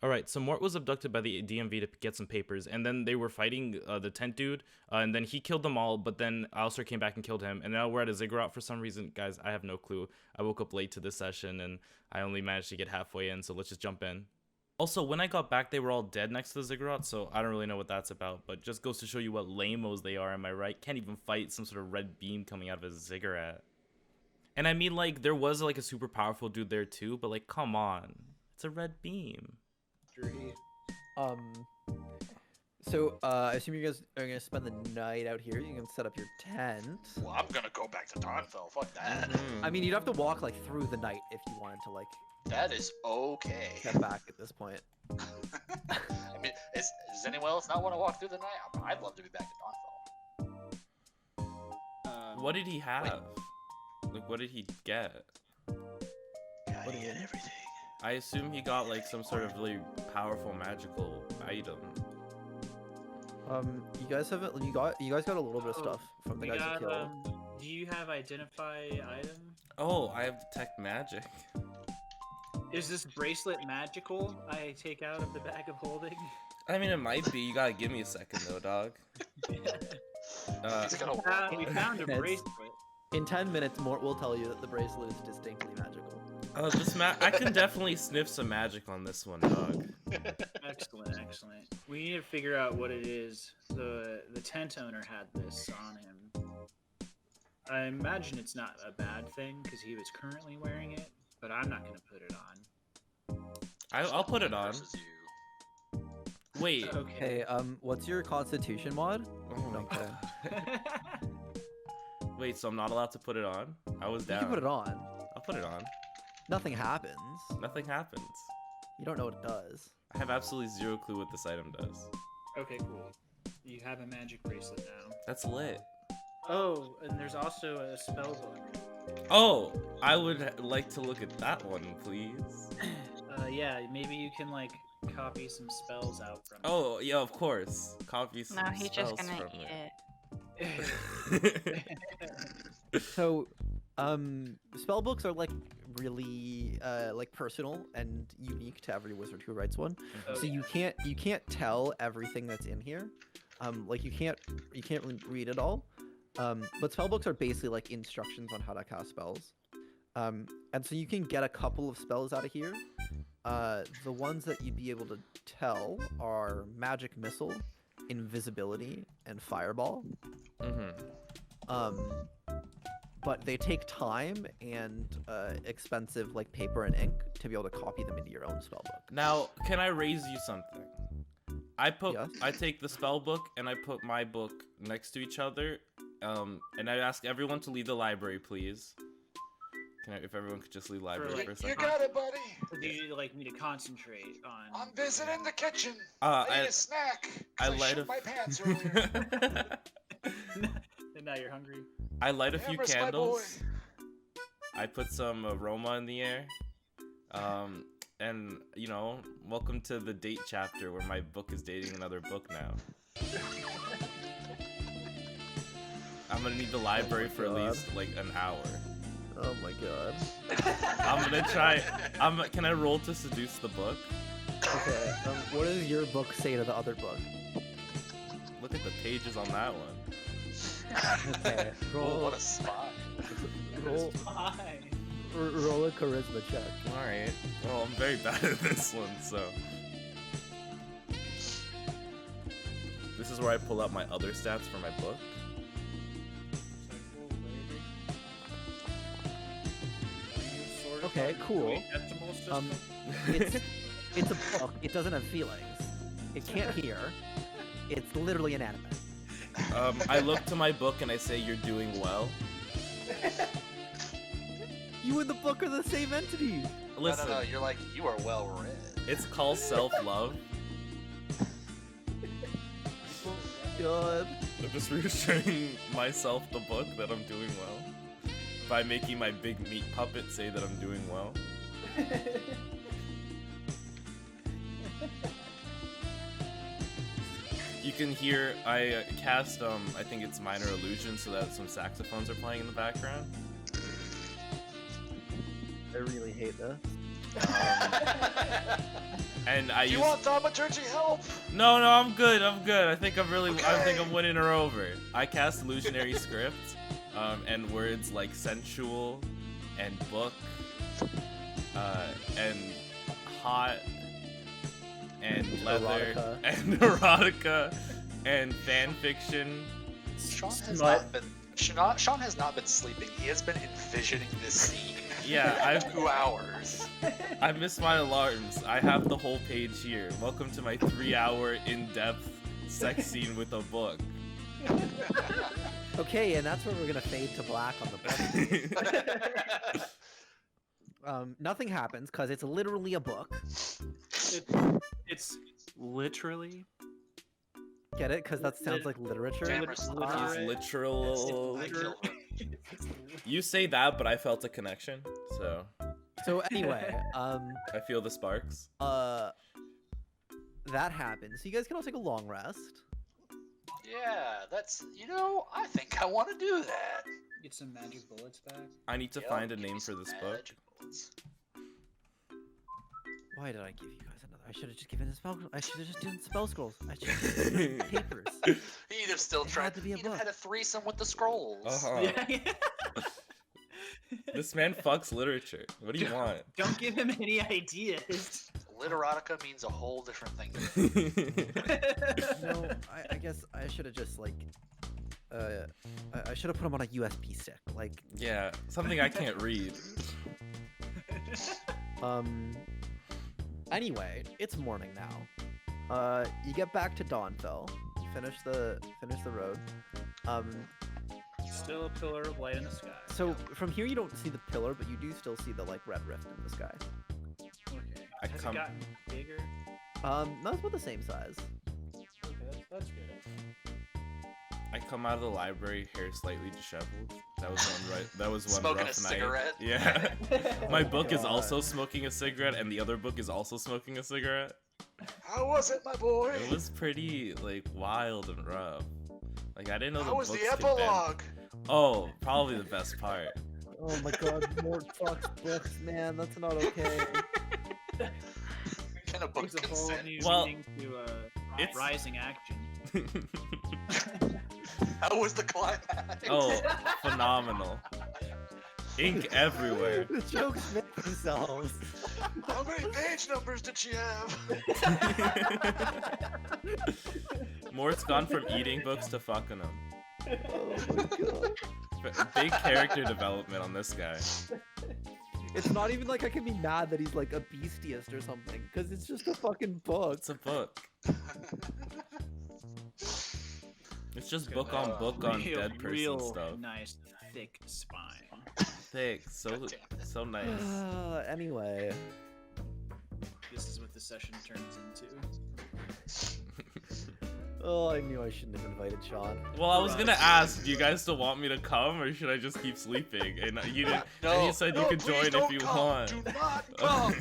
Alright, so Mort was abducted by the DMV to get some papers, and then they were fighting the tent dude, and then he killed them all, but then Alistair came back and killed him, and now we're at a ziggurat for some reason. Guys, I have no clue. I woke up late to this session, and I only managed to get halfway in, so let's just jump in. Also, when I got back, they were all dead next to the ziggurat, so I don't really know what that's about, but just goes to show you what lame-os they are, am I right? Can't even fight some sort of red beam coming out of a ziggurat. And I mean, like, there was, like, a super powerful dude there, too, but, like, come on. It's a red beam. I assume you guys are gonna spend the night out here. You can set up your tent. Well, I'm gonna go back to Dawnfell. Fuck that. I mean, you'd have to walk like through the night if you wanted to like. That is okay. Get back at this point. I mean, does anyone else not want to walk through the night? I'd love to be back to Dawnfell. What did he have? Like, what did he get? Yeah, he get everything. I assume he got like some sort of really powerful magical item. You guys haven't. You guys got a little bit of stuff from the guys you killed. Do you have identify item? Oh, I have detect magic. Is this bracelet magical? I take out of the bag of holding. I mean, it might be. You gotta give me a second though, dog. We found a bracelet. In 10 minutes, Mort will tell you that the bracelet is distinctly magical. I can definitely sniff some magic on this one, dog. Excellent, excellent. We need to figure out what it is. The tent owner had this on him. I imagine it's not a bad thing because he was currently wearing it, but I'm not gonna put it on. I'll put it on. Wait. Okay. What's your constitution mod? Oh my god. Wait, so I'm not allowed to put it on? I was down. You can put it on. I'll put it on. Nothing happens. Nothing happens. You don't know what it does. I have absolutely zero clue what this item does. Okay, cool. You have a magic bracelet now. That's lit. Oh, and there's also a spell book. Oh, I would like to look at that one, please. Yeah, maybe you can like copy some spells out from. Oh, yeah, of course. Copy some No, he's just spells gonna from eat it. it. So, spell books are like really like personal and unique to every wizard who writes one. Oh, So you can't tell everything that's in here. Like you can't really read it all. But spell books are basically like instructions on how to cast spells. And so you can get a couple of spells out of here. The ones that you'd be able to tell are magic missile, invisibility, and fireball. But they take time and expensive like paper and ink to be able to copy them into your own spell book. Now, can I raise you something? Yes. I take the spell book and I put my book next to each other, and I ask everyone to leave the library, please. If everyone could just leave the library for a second. You got it, buddy. Or do you like me to concentrate on? I'm visiting the kitchen. I I need a snack. I I light shit a- my pants earlier. And now you're hungry. I light a few Amber's my candles. I put some aroma in the air. And you know, welcome to the date chapter where my book is dating another book now. I'm gonna need the library for at least like an hour. Oh my god. I'm gonna try. Can I roll to seduce the book? Okay. What does your book say to the other book? Look at the pages on that one. Okay. Oh, what a spot. Roll Fine. roll a charisma check. All right. Well, I'm very bad at this one, so. This is where I pull out my other stats for my book. Okay, cool. It's a book. It doesn't have feelings. It can't hear. It's literally inanimate. I look to my book and I say, "You're doing well." You and the book are the same entity. Listen, No, you're like, you are well read. it's called self-love. God. I'm just reassuring myself, the book, that I'm doing well by making my big meat puppet say that I'm doing well. You can hear I cast I think it's minor illusion so that some saxophones are playing in the background. I really hate this. And I Do you use. want thaumaturgy help? No, I'm good. I think I'm Okay. winning her over. I cast illusionary script, and words like sensual, and book, and hot, and leather, Erotica. and erotica, and fan fiction. Sean has Smut. not been. Sean has not been sleeping. He has been envisioning this scene. Yeah, for 2 hours. I miss my alarms. I have the whole page here. Welcome to my 3-hour in-depth sex scene with a book. Okay, and that's where we're gonna fade to black on the book. Nothing happens because it's literally a book. It's literally. Get it? Because that sounds like literature. Cameras He's Literate. literal. I killed her. You say that, but I felt a connection, so So anyway, I feel the sparks. that happens. So you guys can all take a long rest. Yeah, that's. I think I want to do that. Get some magic bullets back. I need to Yep, find a give me name for some this book. magic bullets. Why did I give you guys another? I should have just given a spell. I should have just done spell scrolls. I should have given papers. He'd have still It tried. had to be a He'd have book. had a threesome with the scrolls. Uh-huh. Yeah. This man fucks literature. What do you want? Don't give him any ideas. Literotica means a whole different thing. To me. No, I guess I should have just like, I should have put them on a USB stick. Like, Yeah, something I can't read. Anyway, it's morning now. You get back to Dawnfell. You finish the road. Still a pillar of light in the sky. So from here you don't see the pillar, but you do still see the like red rift in the sky. Okay. I Has come- it gotten bigger? No, it's about the same size. Okay, that's good. I come out of the library, hair slightly disheveled. That was one Smoking a rough night. cigarette. Yeah. My book is God. also smoking a cigarette, and the other book is also smoking a cigarette. How was it, my boy? It was pretty like wild and rough. Like I didn't know How the was books the could bend. epilogue? Oh, probably the best part. Oh my god, more fucks books, man. That's not okay. Can a book Brings a whole consent? new Well, meaning to it's- rising action. How was the climax? Oh, phenomenal. Ink everywhere. The jokes make themselves. How many page numbers did she have? Mort's gone from eating books to fucking them. Oh my god. Big character development on this guy. It's not even like I can be mad that he's like a bestiest or something, because it's just a fucking book. It's a book. It's just book on dead person real stuff. nice, thick spine. Thick, so God damn it. so nice. Anyway. This is what the session turns into. Oh, I knew I shouldn't have invited Sean. Well, I was gonna ask, do you guys still want me to come, or should I just keep sleeping? And you didn't. and you said you could please join if don't you come. want. Do not come.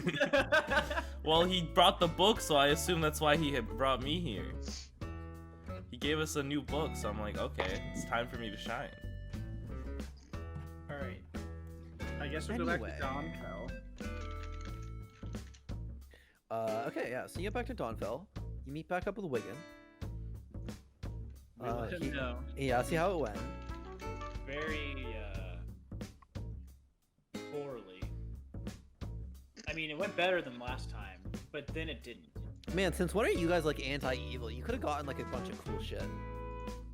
Well, he brought the book, so I assume that's why he had brought me here. He gave us a new book, so I'm like, okay, it's time for me to shine. Alright. I guess we'll go back Anyway. to Dawnfell. Okay, yeah, so you get back to Dawnfell. You meet back up with Wigan. We let him know. Yeah, see how it went. Very, poorly. I mean, it went better than last time, but then it didn't. Man, since when are you guys like anti-evil? You could have gotten like a bunch of cool shit.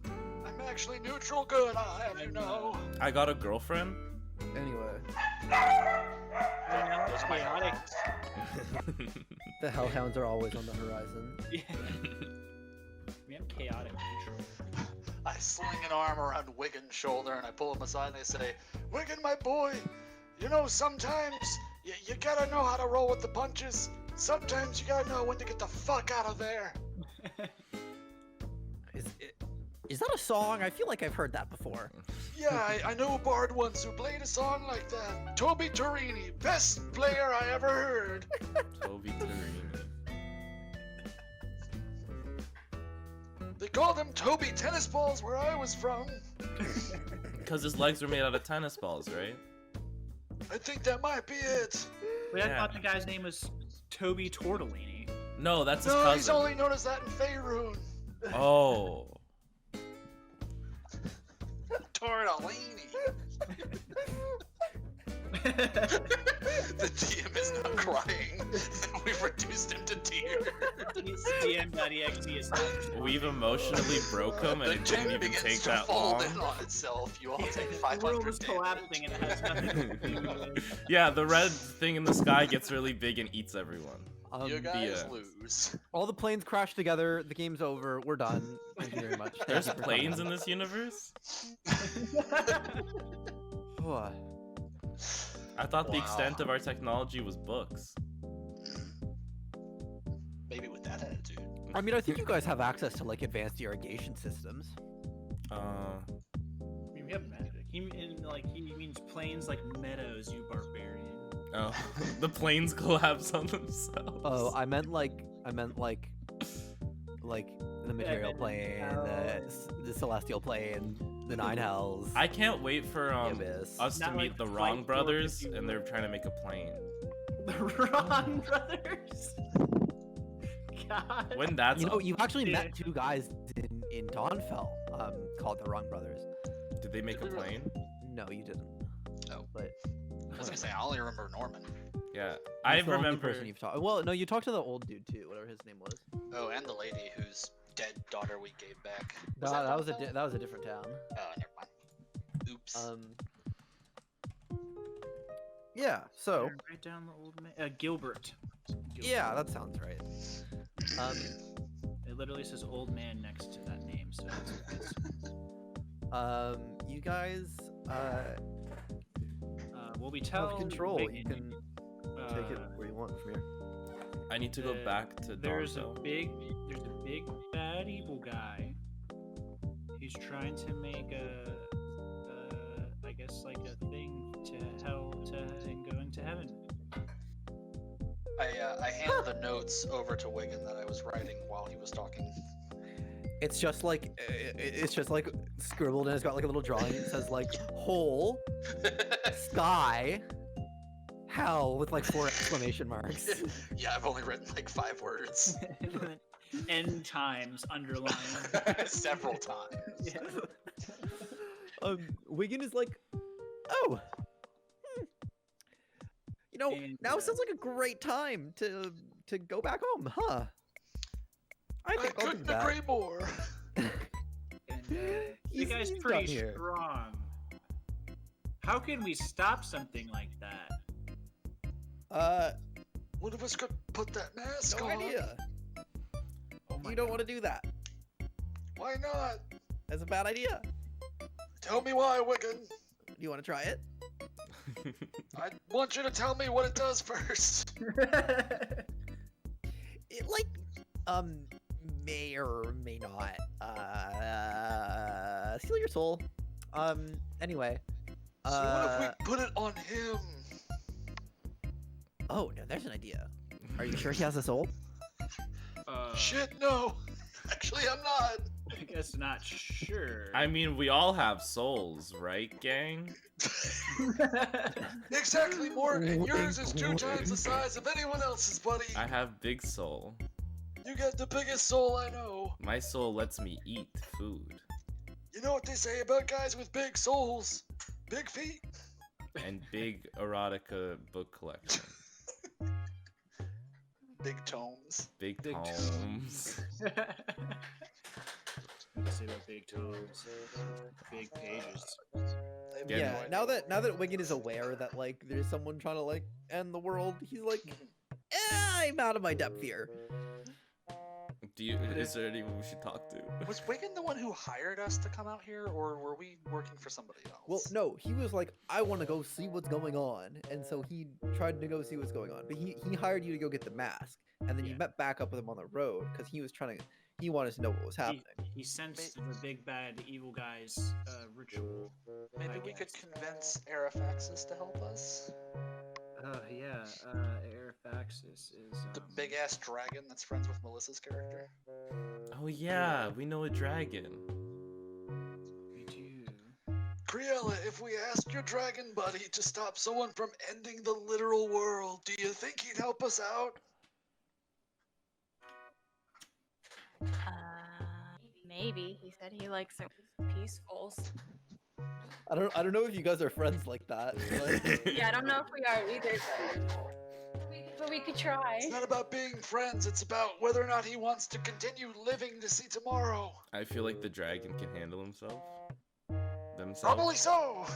I'm actually neutral good, I'll have you know. I got a girlfriend. Anyway, Those are my chaotic. hellhounds. the Hellhounds are always on the horizon. Yeah. We have chaotic neutral. I sling an arm around Wigan's shoulder and I pull him aside and I say, Wigan, my boy, sometimes you gotta know how to roll with the punches. Sometimes you gotta know when to get the fuck out of there. Is that a song? I feel like I've heard that before. Yeah, I know a bard once who played a song like that. Toby Torini, best player I ever heard. Toby Tarini. They called him Toby Tennis Balls where I was from. Because his legs were made out of tennis balls, right? I think that might be it. Wait, I Yeah. thought the guy's name was Toby Tortellini. No, that's his No, cousin. he's only known as that in Faerun. Oh. Tortellini. The DM is now crying, and we've reduced him to tears. DM.exe is not. We've emotionally broke him, and The it didn't gem even begins take to that fold long. in on itself. You all take The 500 world is damage. collapsing and it has nothing to do with it. Yeah, the red thing in the sky gets really big and eats everyone. You guys yeah. lose. All the planes crash together. The game's over. We're done. Thank you very much. Thank There's you for planes in coming. this universe? Oh, I thought the Wow. extent of our technology was books. Maybe with that attitude. I mean, I think you guys have access to like advanced irrigation systems. Uh, I mean, we have magic. He means plains like meadows, you barbarian. oh, the planes collapse on themselves. Oh, I meant like the material plane, the celestial plane, the nine hells. I can't wait for the abyss. us to Not meet like the Flight Wrong Fork, brothers, if you and they're will. trying to make a plane. The Ron brothers. God. When that's You know, up, you've actually Yeah. met two guys in Dawnfell, called the Wrong Brothers. did they make a plane? No, you didn't. Oh. But I was gonna say, I only remember Norman. Yeah, I that's the only remember. person you've talked. Well, no, you talked to the old dude too, whatever his name was. Oh, and the lady whose dead daughter we gave back. No, that was Dawnfell? that was a different town. Oh, never mind. Oops. Yeah. So Write down the old man. Gilbert. yeah, that sounds right. It literally says old man next to that name, so it's, You guys, will we have tell control. You Wigan, can take it where you want from here. I need to go the- back to there's a Dawnfell. big bad evil guy. He's trying to make I guess like a thing to hell and going to heaven. I hand the notes over to Wigan that I was writing while he was talking. It's just like scribbled, and it's got like a little drawing. It says like hole, sky, hell with like 4 exclamation marks. Yeah, I've only written like 5 words. End times underlined. Several times. Yeah. Wigan is like, oh, you know, And, now sounds like a great time to go back home, huh? I I think I'll do couldn't that. agree more. And, the He's- guy's he's pretty done here. strong. How can we stop something like that? One of us could put that mask No on. idea. Oh my You don't God. want to do that. Why not? That's a bad idea. Tell me why, Wigan. Do you want to try it? I want you to tell me what it does first. It like may or may not steal your soul. Anyway. So what if we put it on him? Oh no, there's an idea. Are you sure he has a soul? Shit, no. Actually, I'm not. I guess not sure. I mean, we all have souls, right, gang? Exactly, Morgan. Yours is 2 times the size of anyone else's, buddy. I have big soul. You got the biggest soul I know. My soul lets me eat food You know what they say about guys with big souls? Big feet. and big erotica book collection. Big tomes. Big Big tomes. Say about big toes, big pages. I have Yeah, no Yeah. idea. Now that Wigan is aware that like there's someone trying to like end the world, he's like, I'm out of my depth here. Is there anyone we should talk to? Was Wigan the one who hired us to come out here, or were we working for somebody else? Well, no, he was like, I want to go see what's going on, and so he tried to go see what's going on. But he hired you to go get the mask, and then you Yeah. met back up with him on the road because he wanted to know what was happening. He sensed the big bad evil guy's ritual. Maybe I we could guess. convince Arafaxis to help us. Yeah, Arafaxis is The big ass dragon that's friends with Melissa's character. Oh yeah, we know a dragon. We do. Criella, if we asked your dragon buddy to stop someone from ending the literal world, do you think he'd help us out? Maybe, he said he likes it peaceful. I don't know if you guys are friends like that. But... Yeah, I don't know if we are either, but we could try. It's not about being friends, it's about whether or not he wants to continue living to see tomorrow. I feel like the dragon can handle himself. Themselves. Probably so.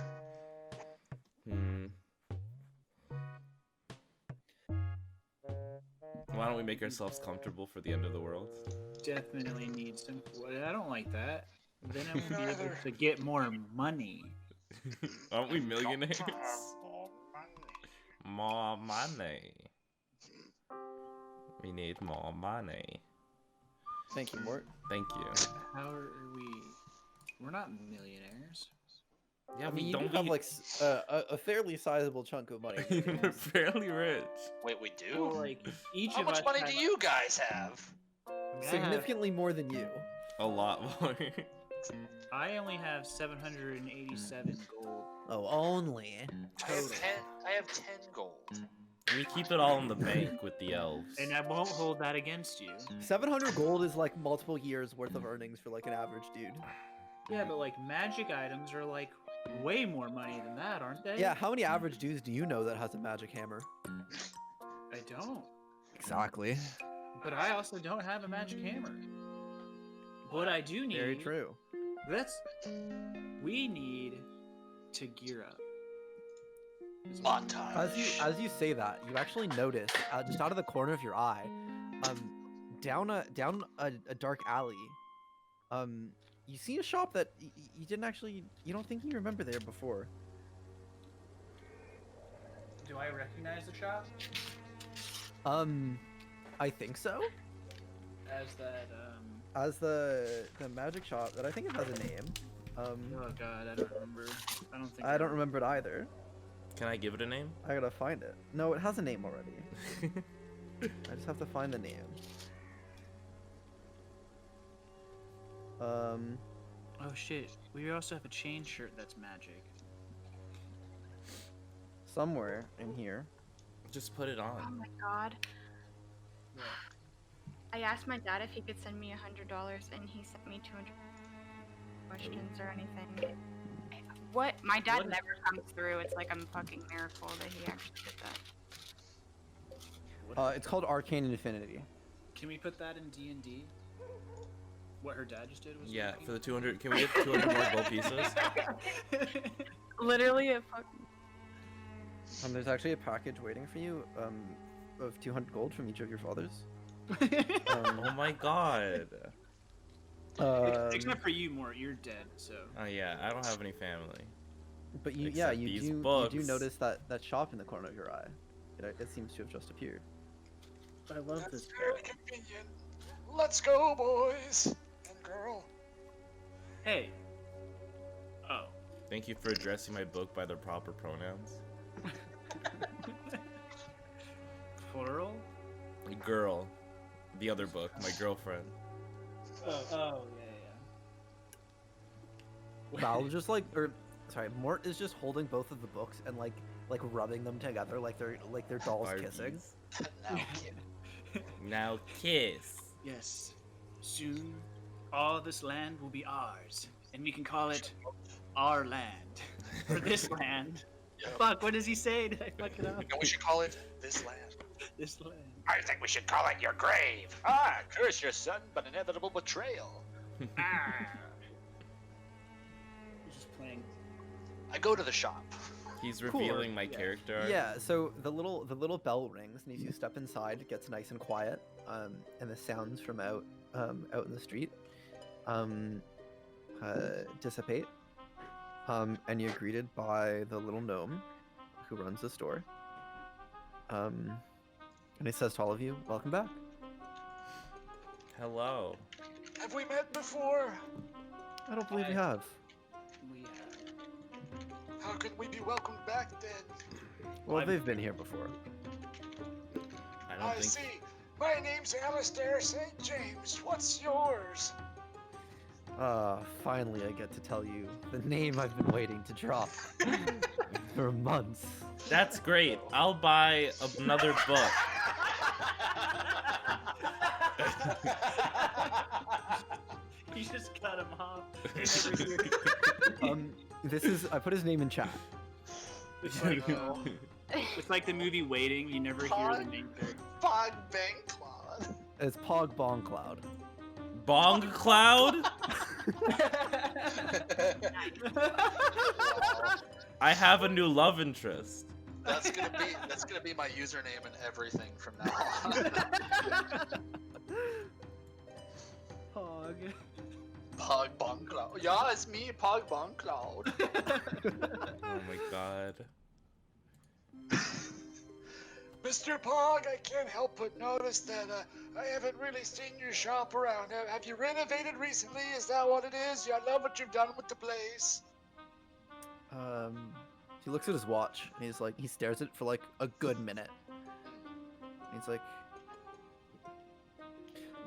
Why don't we make ourselves comfortable for the end of the world? Definitely need some. I don't like that. Then I won't be able to get more money. Aren't we millionaires? More money. We need more money. Thank you, Mort. Thank you. How are we? We're not millionaires. Yeah, I mean, we you don't do have like a fairly sizable chunk of money. We're fairly rich. Wait, we Well, do? like each How of much us money have- do you guys have? Significantly more than you. A lot more. I only have 787 gold. Oh, only. I have 10 gold. We keep it all in the bank with the elves. And I won't hold that against you. 700 gold is like multiple years worth of earnings for like an average dude. Yeah, but like magic items are like way more money than that, aren't they? Yeah, how many average dudes do you know that has a magic hammer? I don't. Exactly. But I also don't have a magic hammer. What I do need. Very true. We need to gear up. Montage. As you say that, you actually notice just out of the corner of your eye, down a dark alley, you see a shop that you don't think you remember there before. Do I recognize the shop? I think so. As that As the magic shop that I think it has a name. Oh god, I don't remember. I don't remember it either. Can I give it a name? I gotta find it. No, it has a name already. I just have to find the name. Oh shit. We also have a chain shirt that's magic. Somewhere in here. Just put it Oh on. my god. I asked my dad if he could send me $100, and he sent me 200 questions or anything. What? My dad What? never comes through. It's like a fucking miracle that he actually did that. It's called Arcane Infinity. Can we put that in D&D? What her dad just did was Yeah, working? for the 200. Can we get 200 more gold pieces? Literally a fucking. There's actually a package waiting for you, of 200 gold from each of your fathers. Oh my god. Except for you, Mort. You're dead, so. Oh yeah, I don't have any family. But you, Except you these do, you books. do notice that shop in the corner of your eye. It seems to have just appeared. I love That's this. very convenient. Let's go, boys and girl. Hey. Oh. Thank you for addressing my book by the proper pronouns. Plural? Girl. The other book, my girlfriend. Oh, yeah. Val just Mort is just holding both of the books and like rubbing them together like they're dolls Barbies. kissing. Now, kid. Now kiss. Yes. Soon, all this land will be ours, and we can call it our land. For this land. Yep. Fuck, what does he say? Did I fuck it up? And we should call it this land. This land. I think we should call it your grave. Ah, curse your son, but inevitable betrayal. Ah. He's just playing. I go to the shop. He's Cool. revealing my Yeah. character art. Yeah, so the little bell rings, and as you step inside, it gets nice and quiet, and the sounds from out in the street dissipate, and you're greeted by the little gnome who runs the store, and he says to all of you, "Welcome back." Hello. Have we met before? I don't believe we have. We How could we be welcomed back then? Well, they've been here before. I don't I think. see. My name's Alistair St. James. What's yours? Finally I get to tell you the name I've been waiting to drop for months. That's great. I'll buy another book. He just got cut him off. You never hear This is I put his name in chat. it's like the movie Waiting. You never hear the name character. Bog Bang Claude. It's Pog Bong Cloud. Bong Cloud? I have a new love interest. That's gonna be my username and everything from now on. Pog. Pog Bong Cloud. Yeah, it's me, Pog Bong Cloud. Oh my god. Mr. Pog, I can't help but notice that I haven't really seen your shop around. Have you renovated recently? Is that what it is? Yeah, I love what you've done with the place. He looks at his watch and he stares at it for like a good minute. He's like,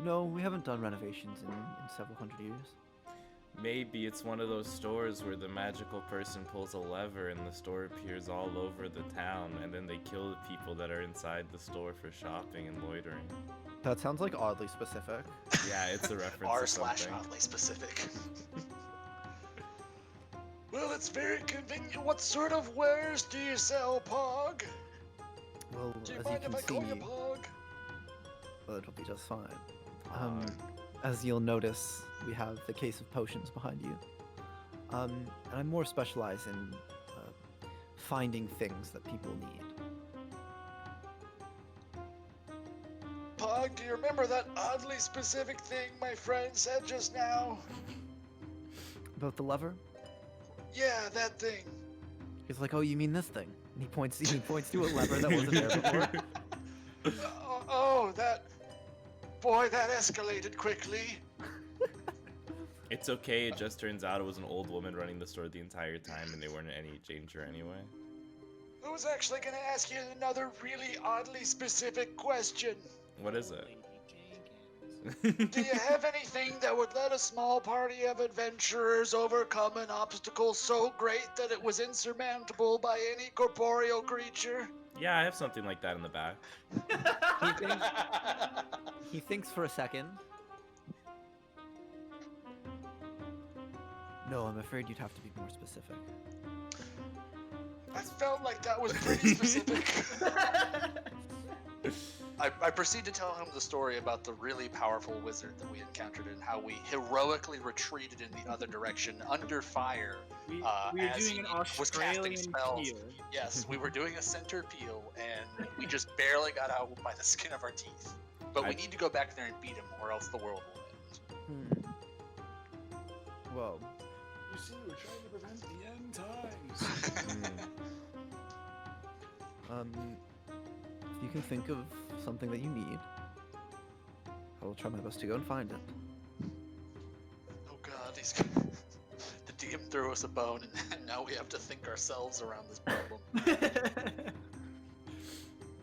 no, we haven't done renovations in several hundred years. Maybe it's one of those stores where the magical person pulls a lever and the store appears all over the town, and then they kill the people that are inside the store for shopping and loitering. That sounds like oddly specific. Yeah, it's a reference to R// something. oddly specific. Well, it's very convenient. What sort of wares do you sell, Pog? Well, Do you as you mind can if I call you see, Pog? well, it'll be just fine. Pog. As you'll notice, we have the case of potions behind you. And I'm more specialized in finding things that people need. Pog, do you remember that oddly specific thing my friend said just now? About the lever? Yeah, that thing. He's like, oh, you mean this thing? And he points to a lever that wasn't there before. Oh, that... Boy, that escalated quickly. It's okay, it just turns out it was an old woman running the store the entire time and they weren't in any danger anyway. I was actually gonna ask you another really oddly specific question. What is it? Do you have anything that would let a small party of adventurers overcome an obstacle so great that it was insurmountable by any corporeal creature? Yeah, I have something like that in the back. He thinks for a second. No, I'm afraid you'd have to be more specific. I felt like that was pretty specific. I proceed to tell him the story about the really powerful wizard that we encountered and how we heroically retreated in the other direction under fire. We were as doing an he was casting Australian spells. peel. Yes, we were doing a center peel, and we just barely got out by the skin of our teeth. But we need to go back there and beat him, or else the world will end. Well, You see, we're trying to prevent the end times. if you can think of something that you need, I will try my best to go and find it. Oh god, the DM threw us a bone, and now we have to think ourselves around this problem.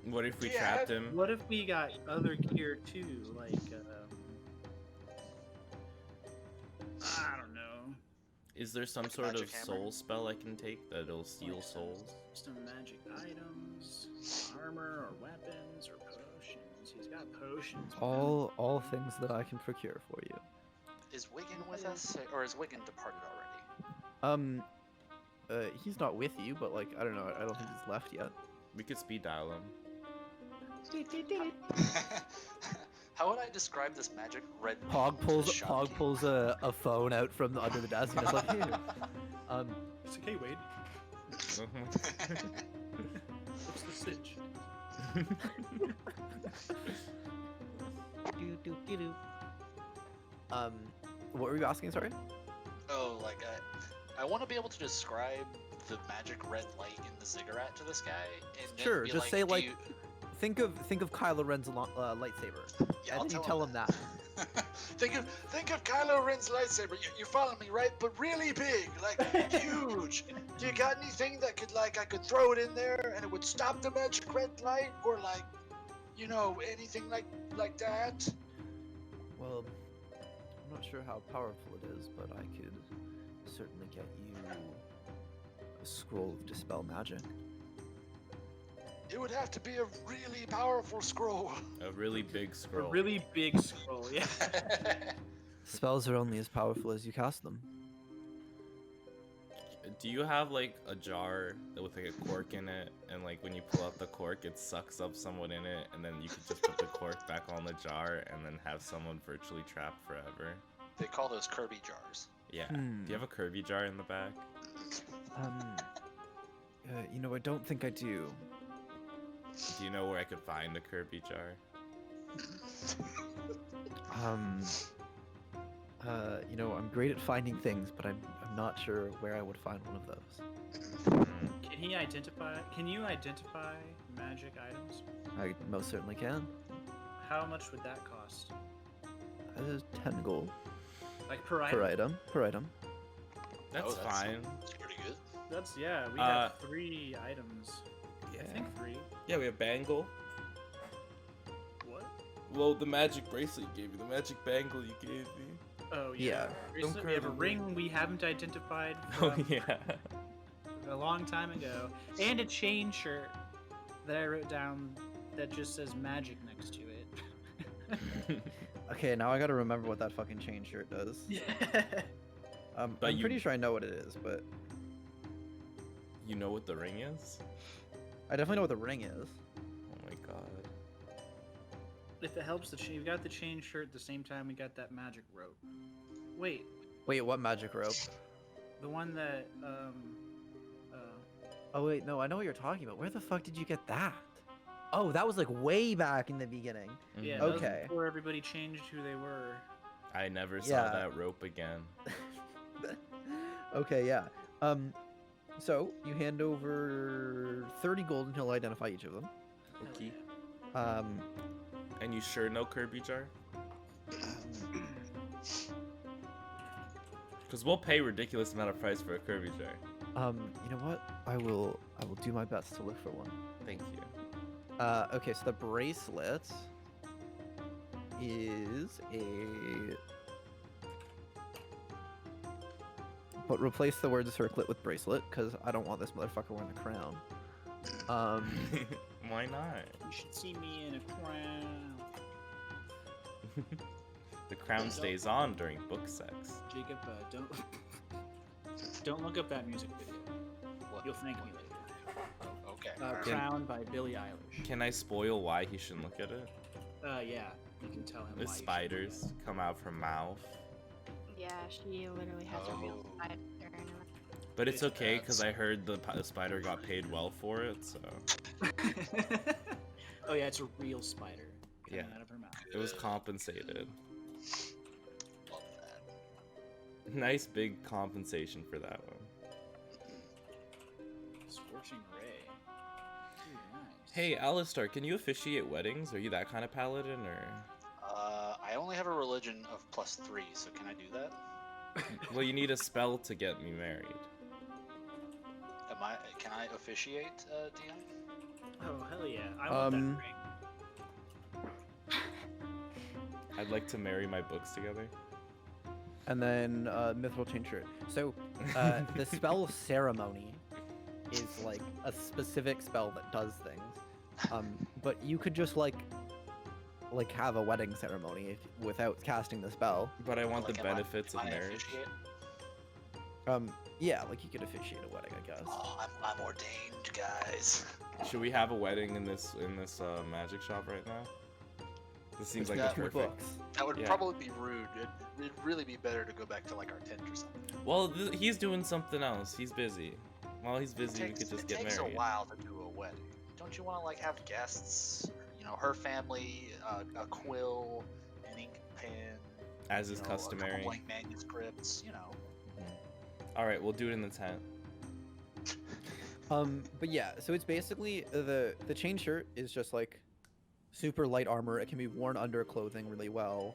What if we Yeah, trapped him? What if we got other gear too, like I don't know, Is there some sort Magic of hammer? soul spell I can take that'll steal souls? some magic items, armor or weapons or potions? He's got potions. man. All things that I can procure for you. Is Wigan with us, or is Wigan departed already? He's not with you, but like I don't know. I don't think he's left yet. We could speed dial him. How would I describe this magic red? Pog pulls a phone out from under the desk and is like, here. It's okay, Wade. What's the sitch? What were you asking? Sorry. Oh, like I want to be able to describe the magic red light in the ziggurat to this guy, and then Sure, be just say "Do like, you-" think of Kylo Ren's lightsaber, Yeah, and I'll then you tell tell him that. think of Kylo Ren's lightsaber. You follow me, right? But really big, like huge. Do you got anything that could I could throw it in there and it would stop the magic red light, or like, anything like that? Well, I'm not sure how powerful it is, but I could certainly get you a scroll of dispel magic. It would have to be a really powerful scroll. A really big A scroll. really big scroll, yeah. Spells are only as powerful as you cast them. Do you have like a jar with like a cork in it, and like when you pull out the cork, it sucks up someone in it, and then you could just put the cork back on the jar, and then have someone virtually trapped forever? They call those Kirby jars. Yeah. Do you have a Kirby jar in the back? You know, I don't think I do. Do you know where I could find a Kirby jar? You know, I'm great at finding things, but I'm not sure where I would find one of those. Can he identify? Can you identify magic items? I most certainly can. How much would that cost? 10 gold Like per item? per item. That's fine. That's pretty good. That's We have 3 items. Yeah. I think 3. Yeah, we have bangle. What? Well, the magic bracelet you gave me, the magic bangle you gave me. Oh Yeah. Bracelet, we have a ring we haven't identified Oh from yeah. a long time ago, and a chain shirt that I wrote down that just says magic next to it. Okay, now I gotta remember what that fucking chain shirt does. I'm pretty sure I know what it is, but You know what the ring is? I definitely know what the ring is. Oh my god. If it helps, we got the chain shirt at the same time we got that magic rope. Wait, Wait, what magic rope? the one that Oh wait, no, I know what you're talking about. Where the fuck did you get that? Oh, that was like way back in the beginning. yeah, Mhm. that was Okay. before everybody changed who they were. I never saw Yeah. that rope again. Okay, yeah. So you hand over 30 gold and he'll identify each of them. Hell Okay. yeah. And you sure know Kirby jar? Because we'll pay ridiculous amount of price for a Kirby jar. You know what? I will do my best to look for one. Thank you. Okay, so the bracelet is a. But replace the word circlet with bracelet, because I don't want this motherfucker wearing a crown. Why not? You should see me in a crown. The crown stays on during book sex. Jacob, don't look up that music video. What? You'll thank me later. Oh, okay. Crown by Billie Eilish. Can I spoil why he shouldn't look at it? Yeah, you can tell him. The why you should spiders look come out from mouth. Yeah, she literally has a real Oh. spider in her. But it's Yeah, okay because that's- I heard the spider got paid well for it, so at. Oh yeah, it's a real spider coming Yeah. out of her mouth. it was compensated. Love that. Nice big compensation for that one. Scorching ray. Ooh, nice. Hey, Alistar, can you officiate weddings? Are you that kind of paladin, or? I only have a religion of +3, so can I do that? Well, you need a spell to get me married. Can I officiate, DM? Oh hell yeah! I want that ring. I'd like to marry my books together. And then mithril chain shirt. So the spell ceremony is like a specific spell that does things. But you could just like have a wedding ceremony without casting the spell. But I want the Like, am I- benefits can of I marriage. officiate? Yeah, like you could officiate a wedding, I guess. Oh, I'm ordained, guys. Should we have a wedding in this magic shop right now? This seems like Yeah, the Two perfect. books. That would Yeah. probably be rude. It'd really be better to go back to like our tent or something. Well, he's doing something else. He's busy. While he's busy, we could just get It takes married. a while to do a wedding. Don't you want to like have guests? You know, her family, a quill, an ink pen. As you is know, a customary. couple blank manuscripts. You know. All right, we'll do it in the tent. But yeah, so it's basically the chain shirt is just like super light armor. It can be worn under clothing really well.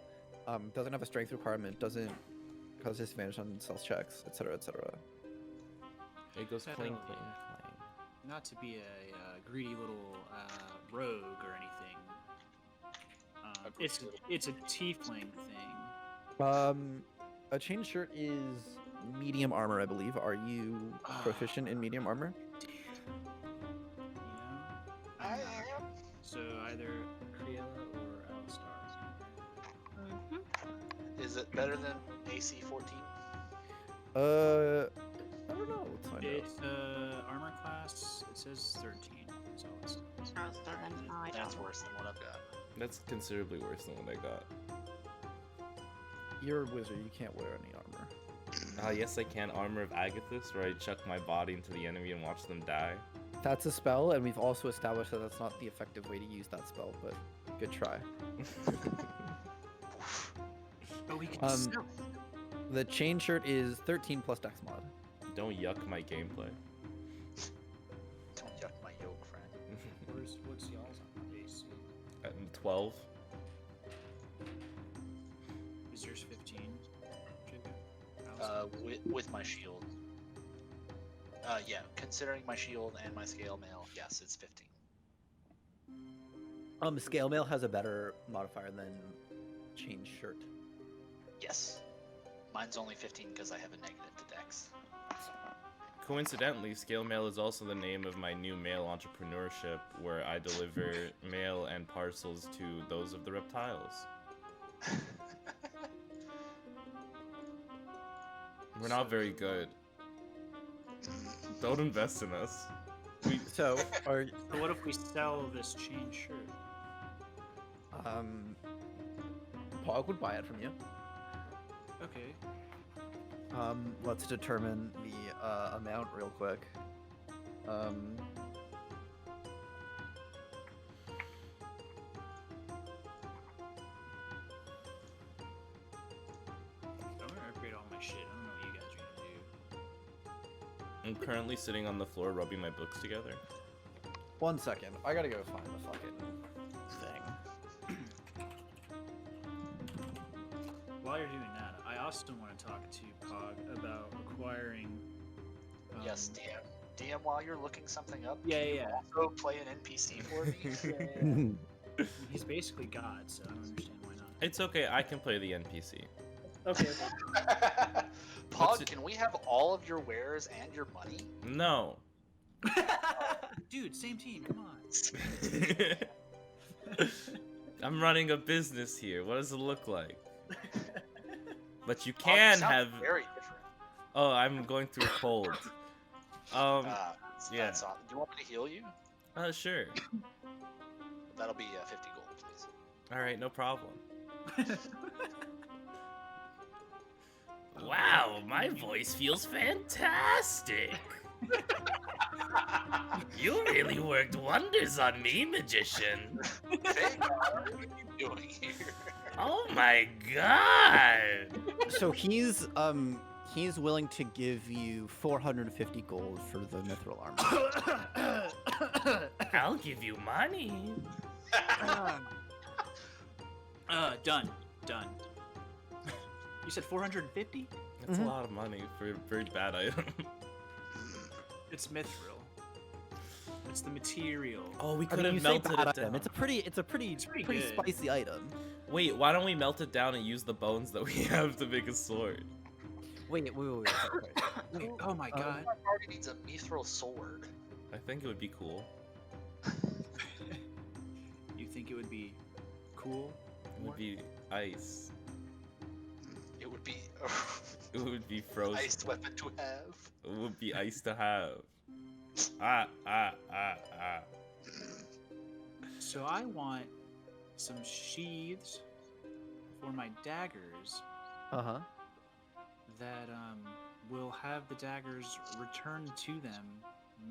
Doesn't have a strength requirement. Doesn't cause disadvantage on stealth checks, etc., etc. It goes Hell cling, yeah. cling, clang. Not to be a greedy little rogue or anything. It's a tiefling thing. A chain shirt is medium armor, I believe. Are you proficient in medium armor? You know? I I'm not. am. So either Kriela or Alistar. Mm-hmm. Is it better than AC 14? I don't know. Let's find out. It's armor class. It says 13. So it's Oh, so then, no, I That's don't. worse than what I've got. That's considerably worse than what I got. You're a wizard. You can't wear any armor. Yes, I can. Armor of Agathis, where I chuck my body into the enemy and watch them die. That's a spell, and we've also established that that's not the effective way to use that spell. But good try. oh, we can Um, sell. The chain shirt is 13 plus Dex mod. Don't yuck my gameplay. Don't yuck my yoke, friend. What's y'all's AC? 12. Is yours 15? With my shield. Yeah, considering my shield and my scale mail, yes, it's 15. Scale mail has a better modifier than chain shirt. Yes. Mine's only 15 because I have a negative to Dex. Coincidentally, Scale Mail is also the name of my new mail entrepreneurship, where I deliver mail and parcels to those of the reptiles. We're not very good. Don't invest in us. So, are So what if we sell this chain shirt? Pog would buy it from you. Okay. Let's determine the amount real quick. I'm gonna upgrade all my shit. I don't know what you guys are gonna do. I'm currently sitting on the floor rubbing my books together. 1 second. I gotta go find the fucking thing. While you're doing that, I also want to talk to Pog about acquiring. Yes, DM. DM, while you're looking something up, Yeah, can you yeah. also play an NPC for me? He's basically God, so I don't understand why not. It's okay, I can play the NPC. Okay. Pog, it- can we have all of your wares and your money? No. Dude, same team. Come on. I'm running a business here. What does it look like? But you Pog, can sound have. very different. Oh, I'm going through a cold. Yeah. That's awesome. Do you want me to heal you? Sure. That'll be 50 gold, please. All right, no problem. Wow, my voice feels fantastic. You really worked wonders on me, magician. Hey, what are you doing here? Oh my god. So he's willing to give you 450 gold for the mithril armor. I'll give you money. Done. You said 450? That's Mhm. a lot of money for a very bad item. It's mithril. It's the material. Oh, we I could mean, have you say melted bad it item. down. It's a pretty pretty good. spicy item. Wait, why don't we melt it down and use the bones that we have to make a sword? Wait. Wait, oh my god. Our party needs a mithril sword. I think it would be cool. You think it would be cool? It would be ice. It would be It would be frozen. nice weapon to have. It would be ice to have. So I want some sheaths for my daggers Uh-huh. that will have the daggers returned to them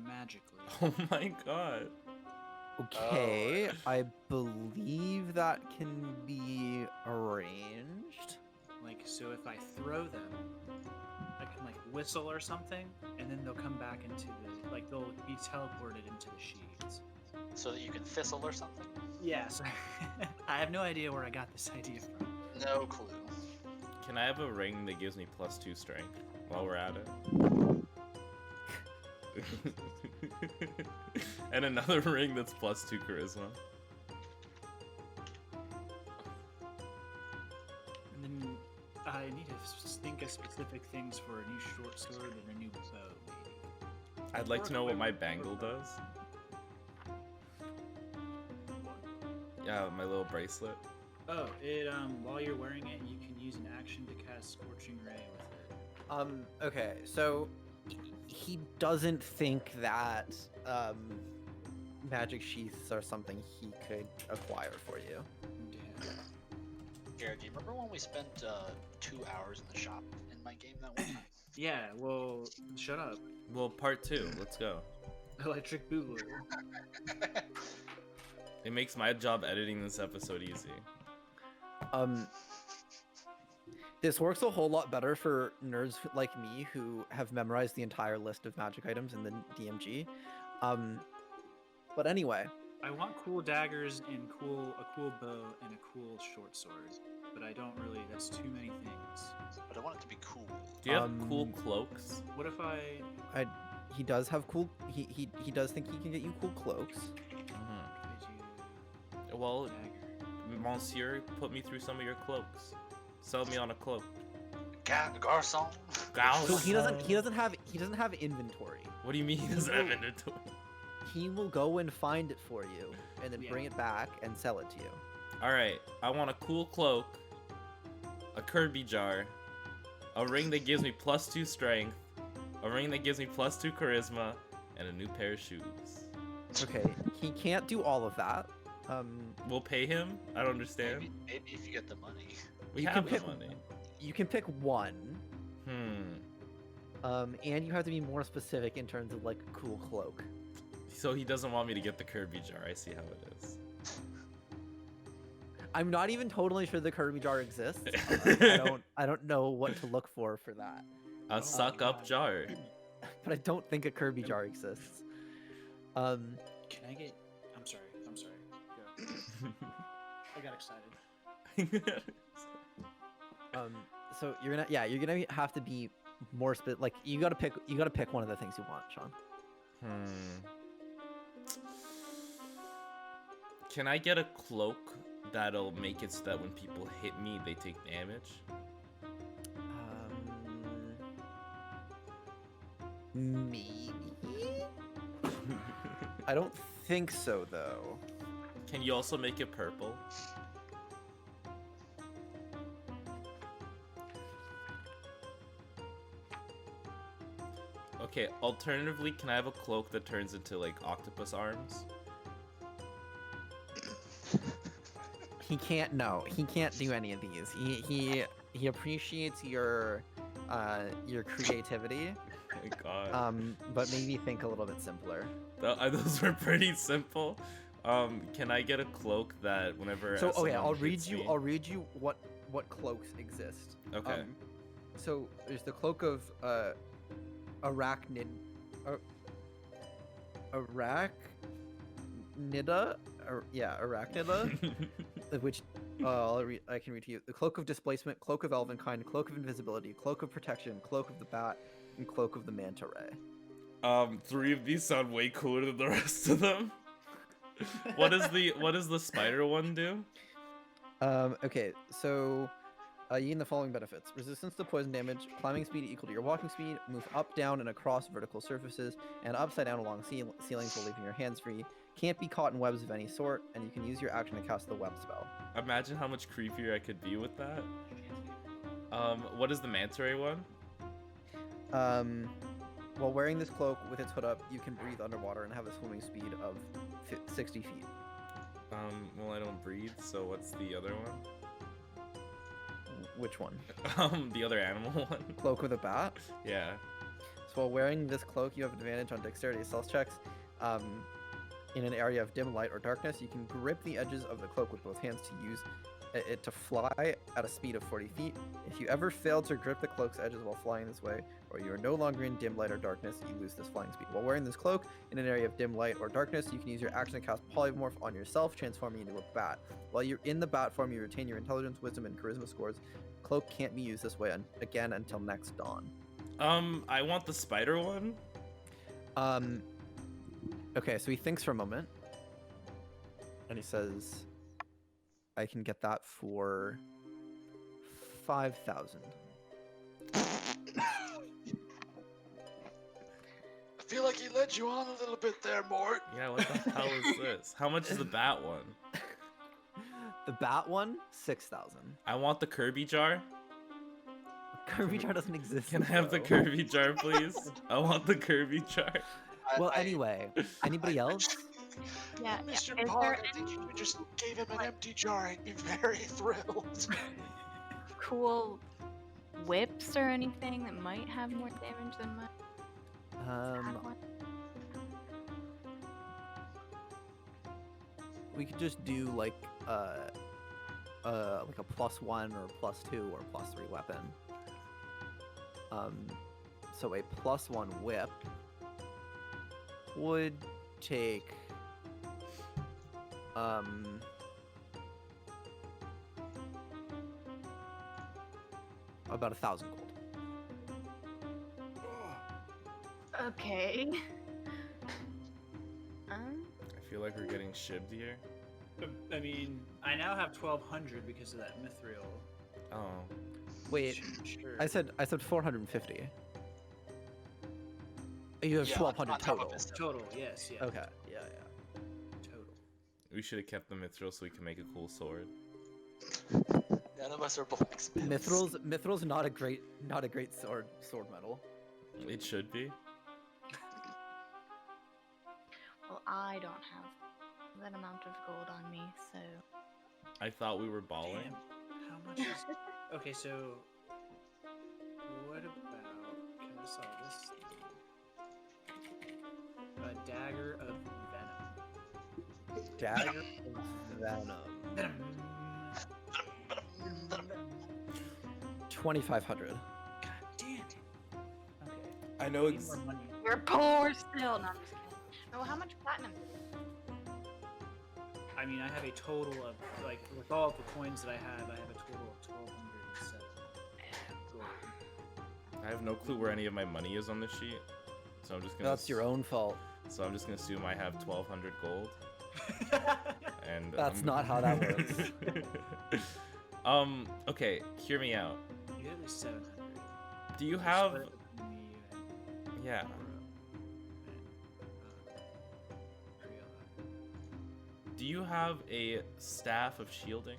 magically. Oh my god. Okay, I believe that can be arranged. Like, so if I throw them, I can like whistle or something, and then they'll come back into the, like they'll be teleported into the sheaths. So that you can thistle or something? Yes. I have no idea where I got this idea from. No clue. Can I have a ring that gives me +2 strength while we're at it? And another ring that's +2 charisma. And then I need to think of specific things for a new short sword and a new bow, maybe. I'd like to know what my bangle does. Yeah, my little bracelet. Oh, it while you're wearing it, you can use an action cast Scorching Ray with it. Okay, so he doesn't think that magic sheaths are something he could acquire for you. Damn. Jared, do you remember when we spent 2 hours in the shop in my game that one time? Yeah, well, shut up. Well, part 2. Let's go. Electric Boogaloo. It makes my job editing this episode easy. This works a whole lot better for nerds like me who have memorized the entire list of magic items in the DMG. But anyway, I want cool daggers and a cool bow and a cool short sword, but I don't really. That's too many things. But I want it to be cool. Do you have cool cloaks? What if I? he does have cool. He does think he can get you cool cloaks. Well, Dagger. Monsieur, put me through some of your cloaks. Sell me on a cloak. Garçon. So he doesn't have inventory. What do you mean he doesn't have inventory? He will go and find it for you, and then Yeah. bring it back and sell it to you. Alright, I want a cool cloak, a Kirby jar, a ring that gives me +2 strength, a ring that gives me +2 charisma, and a new pair of shoes. Okay, he can't do all of that. We'll pay him? I don't understand. Maybe if you get the money. We You have can the pick- money. You can pick one. Hmm. And you have to be more specific in terms of like cool cloak. So he doesn't want me to get the Kirby jar. I see how it is. I'm not even totally sure the Kirby jar exists. I don't know what to look for that. A suck up God. jar. But I don't think a Kirby jar exists. Can I get? I'm sorry. Go. I got excited. So you're gonna have to be more like you gotta pick one of the things you want, Sean. Can I get a cloak that'll make it so that when people hit me, they take damage? Maybe. I don't think so though. Can you also make it purple? Okay, alternatively, can I have a cloak that turns into like octopus arms? He can't. No, he can't do any of these. He appreciates your creativity. Oh my god. But maybe think a little bit simpler. Those were pretty simple. Can I get a cloak that whenever So okay, someone I'll read hits you. me- I'll read you what cloaks exist. Okay. So there's the cloak of arachnida, arachnida, which I can read to you. The cloak of displacement, cloak of elvenkind, cloak of invisibility, cloak of protection, cloak of the bat, and cloak of the manta ray. 3 of these sound way cooler than the rest of them. What does the spider one do? Okay, so you gain the following benefits: resistance to poison damage, climbing speed equal to your walking speed, move up, down, and across vertical surfaces, and upside down along ceilings while leaving your hands free. Can't be caught in webs of any sort, and you can use your action to cast the web spell. Imagine how much creepier I could be with that. What is the manta ray one? While wearing this cloak with its hood up, you can breathe underwater and have a swimming speed of 60 feet. Well, I don't breathe, so what's the other one? Which one? The other animal one. Cloak with a bat? Yeah. So while wearing this cloak, you have advantage on dexterity stealth checks. In an area of dim light or darkness, you can grip the edges of the cloak with both hands to use it to fly at a speed of 40 feet. If you ever fail to grip the cloak's edges while flying this way, or you are no longer in dim light or darkness, you lose this flying speed. While wearing this cloak in an area of dim light or darkness, you can use your action to cast polymorph on yourself, transforming into a bat. While you're in the bat form, you retain your intelligence, wisdom, and charisma scores. Cloak can't be used this way again until next dawn. I want the spider one. Okay, so he thinks for a moment, and he says, I can get that for 5,000. I feel like he led you on a little bit there, Mort. Yeah, what the hell is this? How much is the bat one? The bat one, 6,000. I want the Kirby jar. Kirby jar doesn't exist. Can I have the bro. Kirby jar, please? I want the Kirby jar. Well, anyway, anybody else? Yeah. Mr. Is Pog, there I think any you just gave him an empty jar. He'd be very thrilled. cool whips or anything that might have more damage than mine? Have one? We could just do like a +1 or +2 or +3 weapon. So a +1 whip would take about 1,000 gold. Okay. I feel like we're getting shibbed here. I mean, I now have 1,200 because of that mithril. Oh. Wait, Sure. I said 450. You have Yeah, 1,200 on top of total. his- Total, yes, yeah. Okay, yeah. Total. We should have kept the mithril so we can make a cool sword. None of us are blacksmiths. Mithril's not a great sword metal. It should be. Well, I don't have that amount of gold on me, so. I thought we were balling. Damn. How much is... Okay, so... What about... Can I saw this? A dagger of venom. Dagger of Venom. 2,500. God damn it. Okay. I know Need more money. We're poor still. No, I'm just kidding. Oh, how much platinum? I mean, I have a total of, like, with all of the coins that I have a total of 1,207 gold. I have no clue where any of my money is on this sheet, so I'm just gonna. That's your own fault. So I'm just gonna assume I have 1,200 gold, and That's not how that works. Okay, hear me out. You have at least 700. Do you Split have? it between me and Yeah. Priya. Do you have a staff of shielding?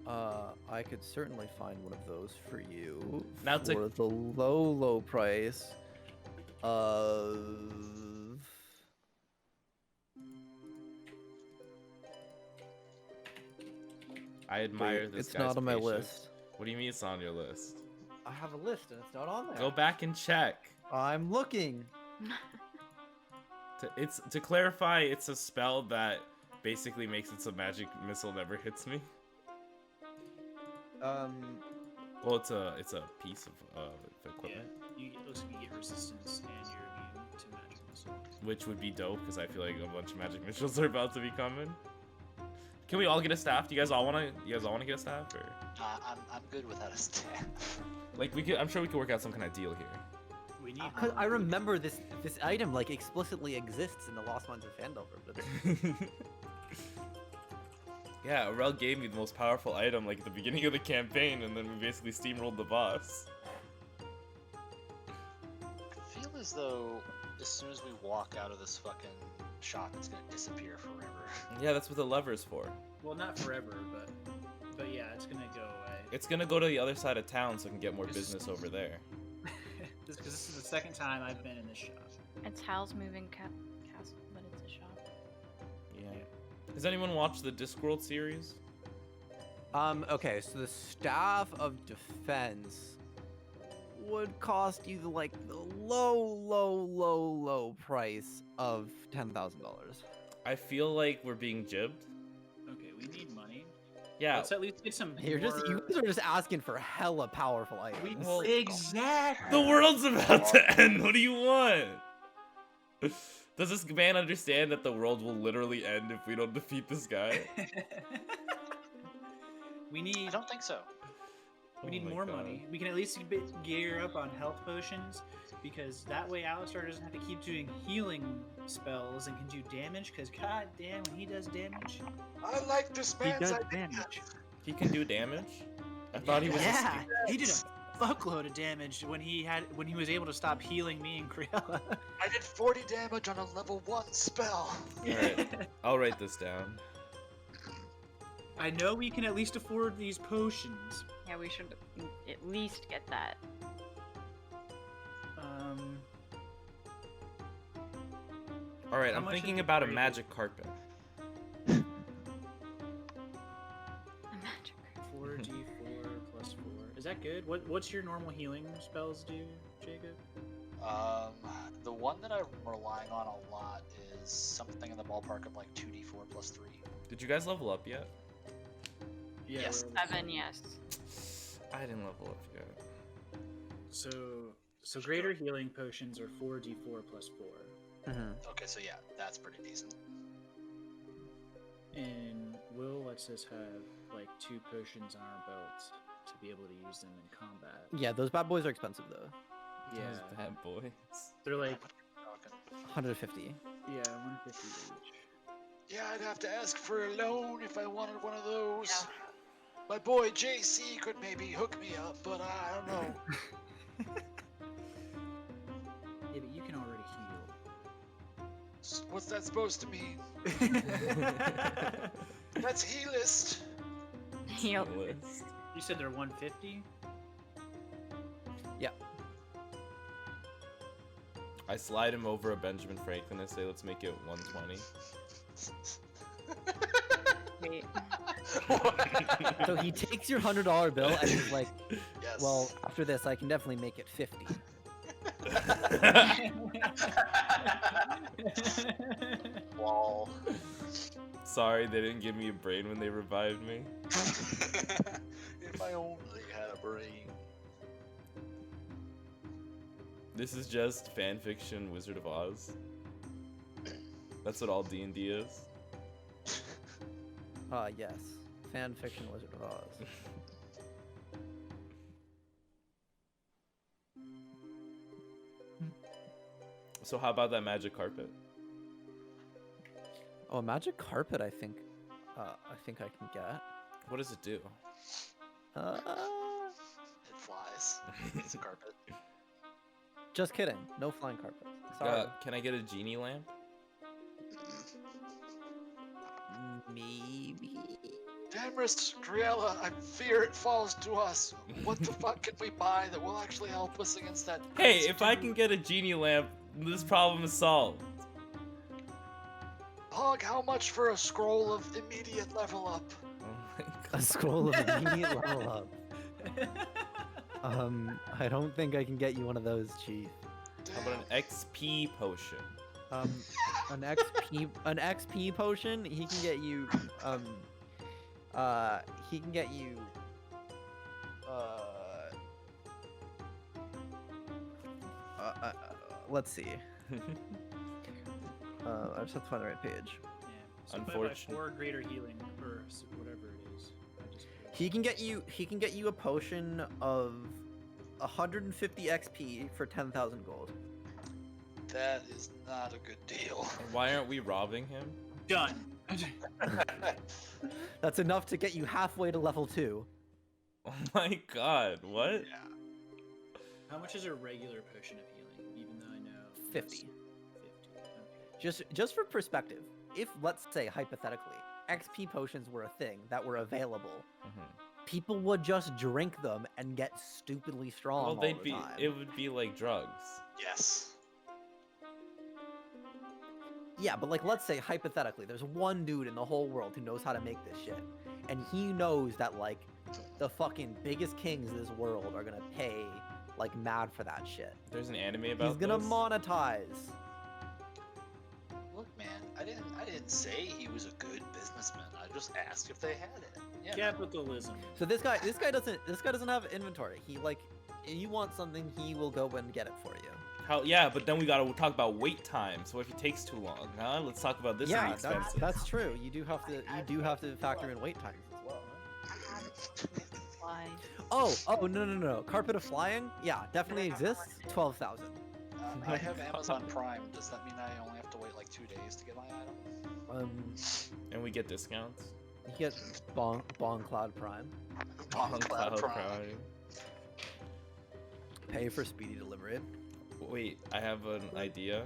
I could certainly find one of those for you. Now to- for the low price of I admire Wait, this it's guy's not on my patience. list. What do you mean it's on your list? I have a list and it's not on there. Go back and check. I'm looking. To clarify, it's a spell that basically makes it so magic missile never hits me. Well, it's a piece of Yeah, equipment, it looks like you get resistance and you're immune to magic missile. which would be dope because I feel like a bunch of magic missiles are about to be coming. Can we all get a staff? Do you guys all wanna get a staff, or I'm good without a staff. like we could? I'm sure we could work out some kind of deal here. We need Because I more- remember this item like explicitly exists in the Lost Mines of Phandelver, but Yeah, Aurel gave me the most powerful item like at the beginning of the campaign, and then we basically steamrolled the boss. I feel as though as soon as we walk out of this fucking shop, it's gonna disappear forever. Yeah, that's what the lever's for. Well, not forever, but yeah, it's gonna go away. It's gonna go to the other side of town so I can get more This- business over there. Just because this is the second time I've been in this shop. It's Hal's moving castle, but it's a shop. Yeah. Has anyone watched the Discworld series? okay, so the Staff of Defense would cost you like the low price of $10,000. I feel like we're being jibbed. Okay, we need money. Yeah. Let's at least get some. You more- guys are just asking for hella powerful items. Well, Exactly. The world's about to end. What do you want? Does this man understand that the world will literally end if we don't defeat this guy? we I need. don't think so. We Oh need my more God. money. We can at least gear up on health potions, because that way Alistar doesn't have to keep doing healing spells and can do damage. Because god damn, when he does damage, I like this he man's does idea. damage. He can do damage? I thought he was Yeah, he did a fuckload of damage when he was able to stop healing me and Cruella. I did 40 damage on a level 1 spell. Alright, I'll write this down. I know we can at least afford these potions. Yeah, we should at least get that. All right, How I'm much is thinking the about a crate? magic carpet. A magic. 4d4 plus 4. Is that good? What's your normal healing spells do, Jacob? The one that I'm relying on a lot is something in the ballpark of like 2d4 plus 3. Did you guys level up yet? Yeah. Yes. we're- 7, yes. I didn't level up yet. So greater healing potions are 4d4 plus 4. Okay, so yeah, that's pretty decent. And Will lets us have like 2 potions on our belts to be able to use them in combat. Yeah, those bad boys are expensive though. Yeah, Those bad boys. they're like Okay. 150. yeah 150 each. Yeah, I'd have to ask for a loan if I wanted one of those. Yeah. My boy JC could maybe hook me up, but I don't know. Yeah, but you can already What's that supposed to mean? heal. That's healist. Heal. List. You said they're 150. I slide him over a Benjamin Franklin and say, let's make it 120. Wait. So he takes your $100 bill and he's like, Yes. well, after this, I can definitely make it 50. Wall. Sorry, they didn't give me a brain when they revived me. If I only had a brain. This is just fanfiction Wizard of Oz. That's what all D&D is. Yes. Fan fiction Wizard of Oz. So how about that magic carpet? Oh, a magic carpet, I think I can get. What does it do? It flies. It's a carpet. Just kidding. No flying carpets. Sorry. Can I get a genie lamp? Maybe. Damrest, Griella, I fear it falls to us. What the fuck can we buy that will actually help us against that? Hey, if I can get a genie lamp, this problem is solved. Hog, how much for a scroll of immediate level up? Oh my A god. scroll of immediate level up. I don't think I can get you one of those, Chief. How about an XP potion? An XP potion. He can get you. He can get you. Let's see. I just have to find the right page. Yeah. So Unfortunate. 4 greater healing or whatever it is. I just He can get you a potion of 150 XP for 10,000 gold. That is not a good deal. Why aren't we robbing him? done. That's enough to get you halfway to level 2. Oh my god, what? Yeah. How much is a regular potion of healing? Even though I know 50. 50. Okay. Just for perspective, if let's say hypothetically, XP potions were a thing that were available, people would just drink them and get stupidly strong Well, all they'd the be. time. It would be like drugs. Yes. Yeah, but like let's say hypothetically, there's one dude in the whole world who knows how to make this shit, and he knows that like the fucking biggest kings of this world are gonna pay like mad for that shit. There's an anime about He's gonna this. monetize. Look, man, I didn't say he was a good businessman. I just asked if they had it. Yeah. Capitalism. So this guy doesn't have inventory. He like, if you want something, he will go and get it for you. How? Yeah, but then we gotta talk about wait time. So if it takes too long, huh? Let's talk about this. Yeah, being expensive. that's true. You do have to factor in wait times as well. Fly. Oh, no. Carpet of Flying? Yeah, definitely exists. 12,000. I have Amazon Prime. Does that mean I only have to wait like 2 days to get my item? And we get discounts. You get Bong Cloud Prime. On Cloud Prime. Pay for speedy delivery. Wait, I have an idea.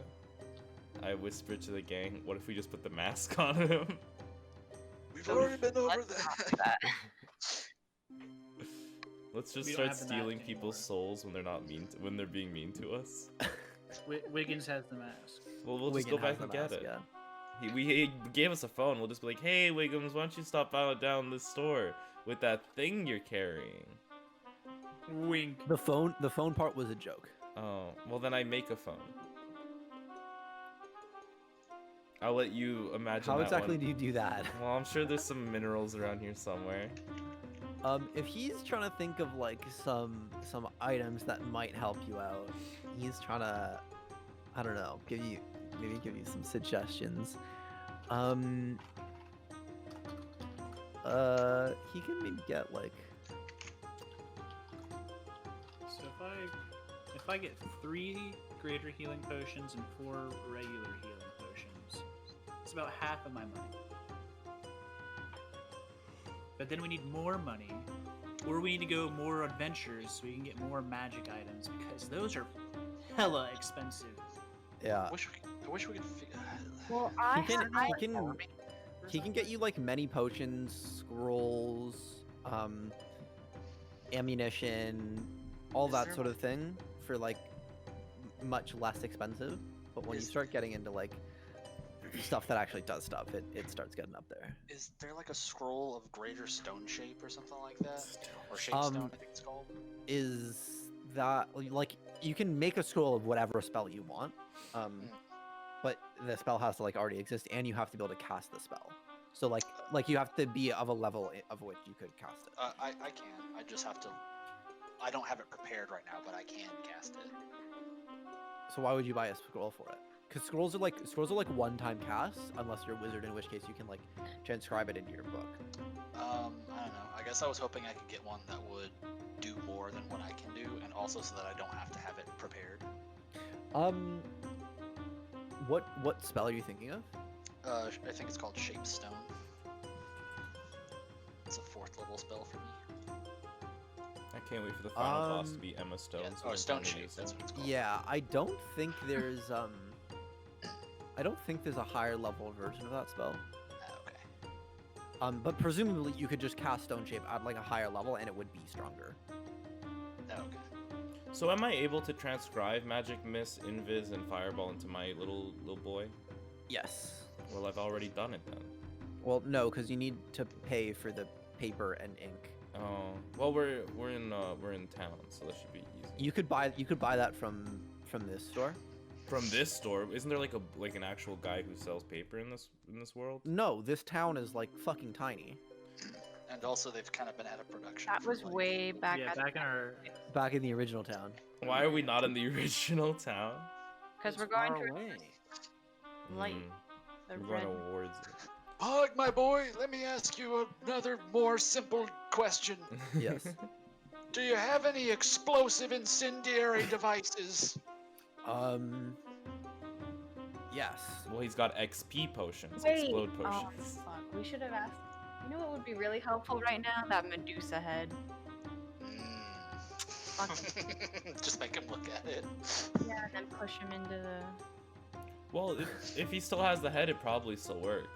I whispered to the gang, what if we just put the mask on him? We've We've already been over that. Let's just We don't start have the stealing mask people's anymore. souls when they're not when they're being mean to us. Wiggins has the mask. Well, we'll just Wigan go has back and the get mask, it. yeah. He gave us a phone. We'll just be like, hey, Wiggums, why don't you stop out down this store with that thing you're carrying? Wink. The phone part was a joke. Oh, well then I make a phone. I'll let you imagine How that exactly one. do you do that? Well, I'm sure there's some minerals around here somewhere. If he's trying to think of like some items that might help you out, he's trying to, I don't know, give you some suggestions. He can maybe get like, So if I get 3 greater healing potions and 4 regular healing potions, it's about half of my money. But then we need more money, or we need to go more adventures so we can get more magic items because those are hella expensive. yeah, I wish we could figure. Well, he can get you like many potions, scrolls, ammunition, all Is that there, sort of thing for like much less expensive. But when you Is- start getting into like stuff that actually does stuff, it starts getting up there. Is there like a scroll of greater stone shape or something like that? Or shape Um, stone, I think it's called. Is that like you can make a scroll of whatever spell you want, but the spell has to like already exist, and you have to be able to cast the spell. So like you have to be of a level of which you could cast it. I can. I just have to. I don't have it prepared right now, but I can cast it. So why would you buy a scroll for it? Because scrolls are like one-time casts, unless you're a wizard, in which case you can like transcribe it into your book. I don't know. I guess I was hoping I could get one that would do more than what I can do, and also so that I don't have to have it prepared. What spell are you thinking of? I think it's called Shape Stone. It's a 4th level spell for me. I can't wait for the final boss to Um, be Emma Stone. Yeah, so oh, we Stone can Shape. use That's it. what it's called. Yeah, I don't think there's a higher level version of that spell. Okay. But presumably you could just cast Stone Shape at like a higher level and it would be stronger. Okay. So am I able to transcribe Magic Mist, Invis, and Fireball into my little boy? Yes. Well, I've already done it then. Well, no, because you need to pay for the paper and ink. Oh, well, we're in town, so that should be easy. You could buy that from this store. From this store, isn't there like an actual guy who sells paper in this world? No, this town is like fucking tiny. And also, they've kind of been out of production. that for, was like, way back Yeah, at back in our Back in the original town. Why are we not in the original town? because we're It's going far to away. light the We're red. going towards Pug, my boy, let me ask you another more simple question. it. Yes. Do you have any explosive incendiary devices? Yes. Well, he's got XP potions, Wait. explode Oh potions. fuck! We should have asked. You know what would be really helpful right now? That Medusa head. Just make him look at it. Yeah, and then push him into the. Well, if he still has the head, it probably still works.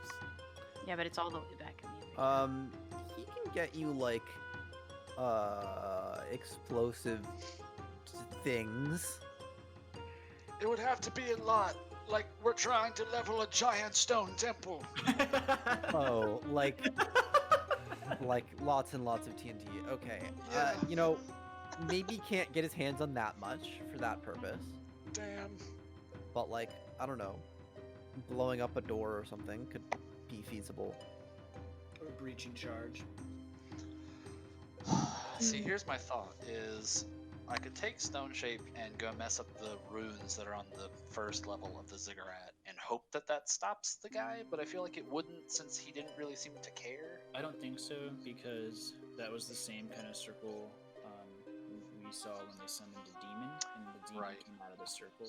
Yeah, but it's all the way back in the. original. He can get you like explosive things. It would have to be a lot. Like we're trying to level a giant stone temple. Oh, like lots and lots of TNT. Okay. Yeah. You know, maybe he can't get his hands on that much for that purpose. Damn. But like, I don't know, blowing up a door or something could be feasible. Or breaching charge. See, here's my thought: is I could take Stone Shape and go mess up the runes that are on the first level of the ziggurat and hope that that stops the guy, but I feel like it wouldn't since he didn't really seem to care. I don't think so because that was the same kind of circle we saw when they summoned a demon, and the demon Right. came out of the circle.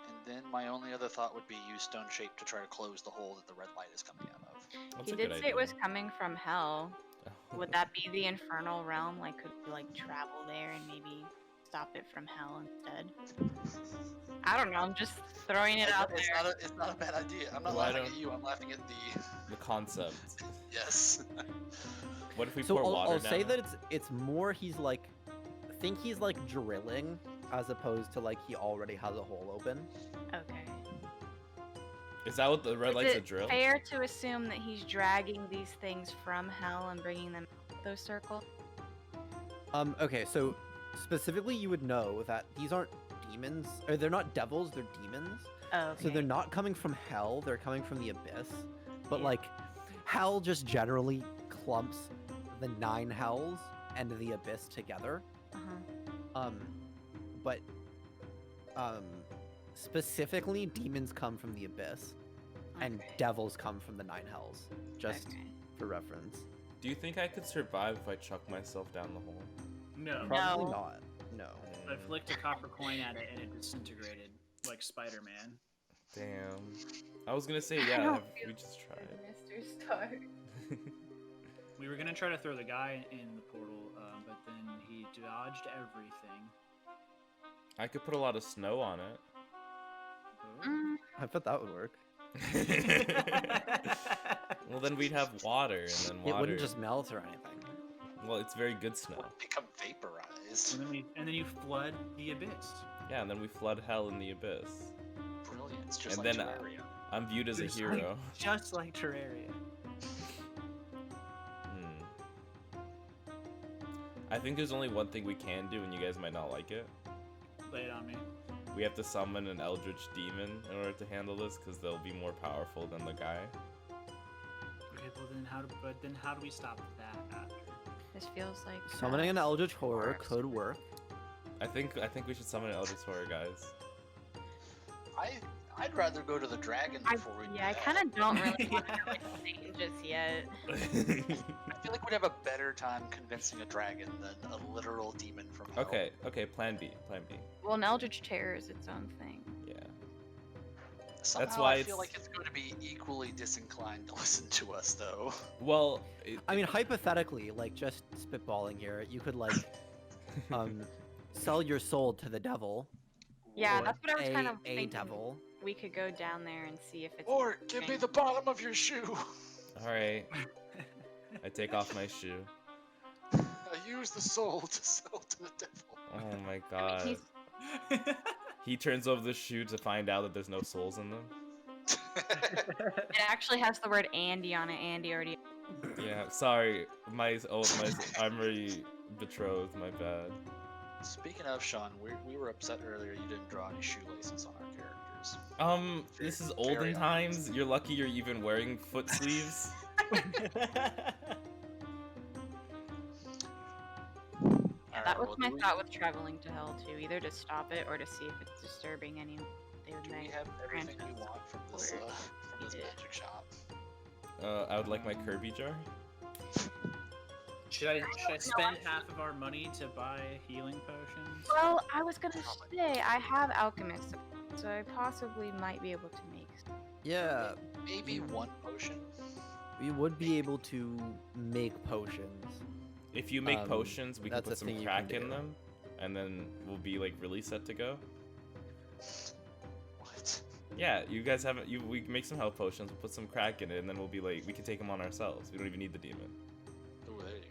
And then my only other thought would be use Stone Shape to try to close the hole that the red light is coming out of. That's He a did good say idea. it was coming from hell. Would that be the infernal realm? Like, could we like travel there and maybe stop it from hell instead. I don't know. I'm just throwing it out there. It's not a bad idea. I'm not Well, I laughing don't- at you. I'm laughing at The concept. yes. What if we So pour water I'll down? say that it's more he's like, I think he's like drilling as opposed to like he already has a hole open. Okay. Is that what the red Is light's a it drill? fair to assume that he's dragging these things from hell and bringing them out those circles? Okay, so specifically you would know that these aren't demons, or they're not devils, they're demons. Oh, okay. So they're not coming from hell, they're coming from the abyss. But Yeah. like, hell just generally clumps the 9 hells and the abyss together. Uh-huh. But specifically demons come from the abyss, and Okay. devils come from the 9 hells. Just Okay. for reference. Do you think I could survive if I chuck myself down the hole? No. Probably No. not. No. I flicked a copper coin at it and it disintegrated like Spider-Man. Damn. I was gonna say, I yeah, don't we just tried. Mr. Stark. We were gonna try to throw the guy in the portal, but then he dodged everything. I could put a lot of snow on it. Mm, I bet that would work. Well, then we'd have water, and then water. It wouldn't just melt or anything. Well, it's very good snow. Become vaporized. and then you flood the abyss. Yeah, and then we flood hell in the abyss. Brilliant. It's just And like then, Terraria. I'm viewed as a Just like- hero. Just like Terraria. I think there's only one thing we can do, and you guys might not like it. Lay it on me. We have to summon an eldritch demon in order to handle this, because they'll be more powerful than the guy. Okay, well then how do we stop that after? this feels like Summoning an eldritch horror Forest. could work. I think we should summon an eldritch horror, guys. I'd rather go to the dragon before we do Yeah, I that. kind of don't really want to really think just yet. I feel like we'd have a better time convincing a dragon than a literal demon from hell. Okay, plan B. Well, an Eldritch Terror is its own thing. Yeah. Somehow why I feel it's- like it's going to be equally disinclined to listen to us, though. Well, I mean, hypothetically, like just spitballing here, you could like sell your soul to the devil. Yeah, or that's what I was kind of a thinking. devil. We could go down there and see if it's. Or give me the bottom of your shoe. all right. I take off my shoe. I use the soul to sell to the devil. Oh my I god. mean, he's, He turns over the shoe to find out that there's no souls in them. it actually has the word Andy on it. Andy already. Yeah, sorry. My I'm already betrothed, my bad. Speaking of, Sean, we were upset earlier you didn't draw any shoelaces on our characters. This is Very olden times. You're lucky you're even wearing foot sleeves. Yeah, that was my thought with traveling to hell too. Either to stop it or to see if it's disturbing any. They would Do we make. have everything we Francis want from this or magic did. shop? I would like my Kirby jar. Should I spend half of our money to buy healing potions? Well, I was gonna say I have alchemist, so I possibly might be able to make. Yeah, Maybe one potion. we would be able to make potions. If you make Um, potions, we can that's a put some thing you crack can in do. them, and then we'll be like really set to go. What? Yeah, you guys haven't. We can make some health potions. We'll put some crack in it, and then we'll be like, we can take them on ourselves. We don't even need the demon. Oh, there you go.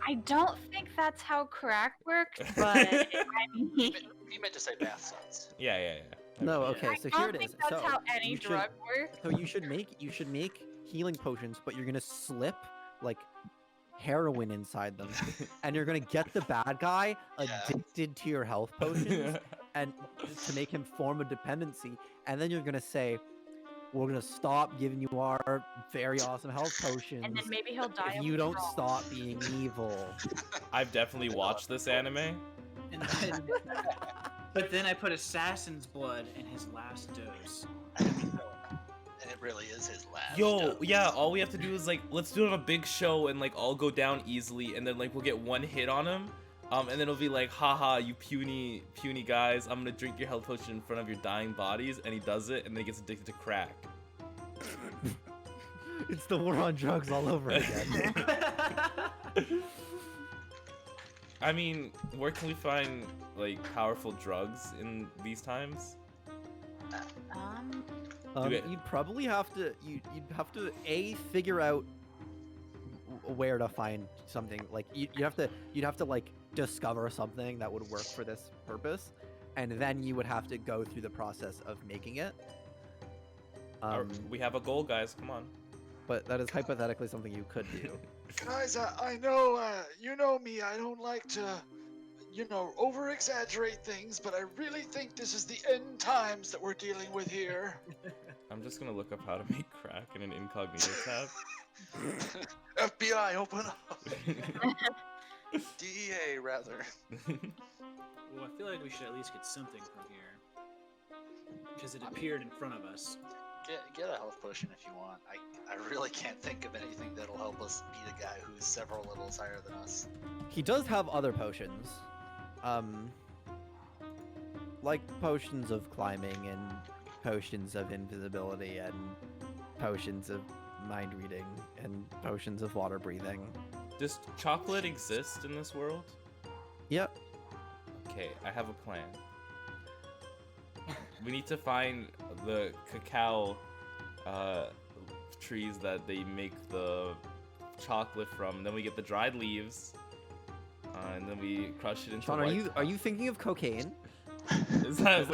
I don't think that's how crack works, but I mean, He meant to say bath salts. Yeah. No, Yeah. okay, I so don't here it think is. that's So how any you should- drug works. So you should make healing potions, but you're gonna slip like heroin inside them, and you're gonna get the bad guy Yeah. addicted to your health potions, and to make him form a dependency, and then you're gonna say, "We're gonna stop giving you our very awesome health potions And then maybe he'll die. if of you don't withdrawal. stop being evil." I've definitely watched this anime. And then, but then I put assassin's blood in his last dose. And it really is his last. Yo, yeah, all we have to do is like, let's do it on a big show and like all go down easily, and then like we'll get one hit on him. And then it'll be like, haha, you puny guys, I'm gonna drink your health potion in front of your dying bodies, and he does it, and then he gets addicted to crack. It's the war on drugs all over again. I mean, where can we find like powerful drugs in these times? You'd probably have to you'd have to figure out where to find something. Like you'd have to like discover something that would work for this purpose, and then you would have to go through the process of making it. We have a goal, guys. Come on. But that is hypothetically something you could do. Guys, I know, you know me, I don't like to, over-exaggerate things, but I really think this is the end times that we're dealing with here. I'm just gonna look up how to make crack in an incognito tab. FBI, open up. DEA, rather. Well, I feel like we should at least get something from here. Because it appeared in front of us. Get a health potion if you want. I really can't think of anything that'll help us beat a guy who's several levels higher than us. He does have other potions. Like potions of climbing and potions of invisibility and potions of mind reading and potions of water breathing. Does chocolate exist in this world? Yep. Okay, I have a plan. We need to find the cacao trees that they make the chocolate from. And then we get the dried leaves, and then we crush it into. Sean, white are you thinking of cocaine? Is that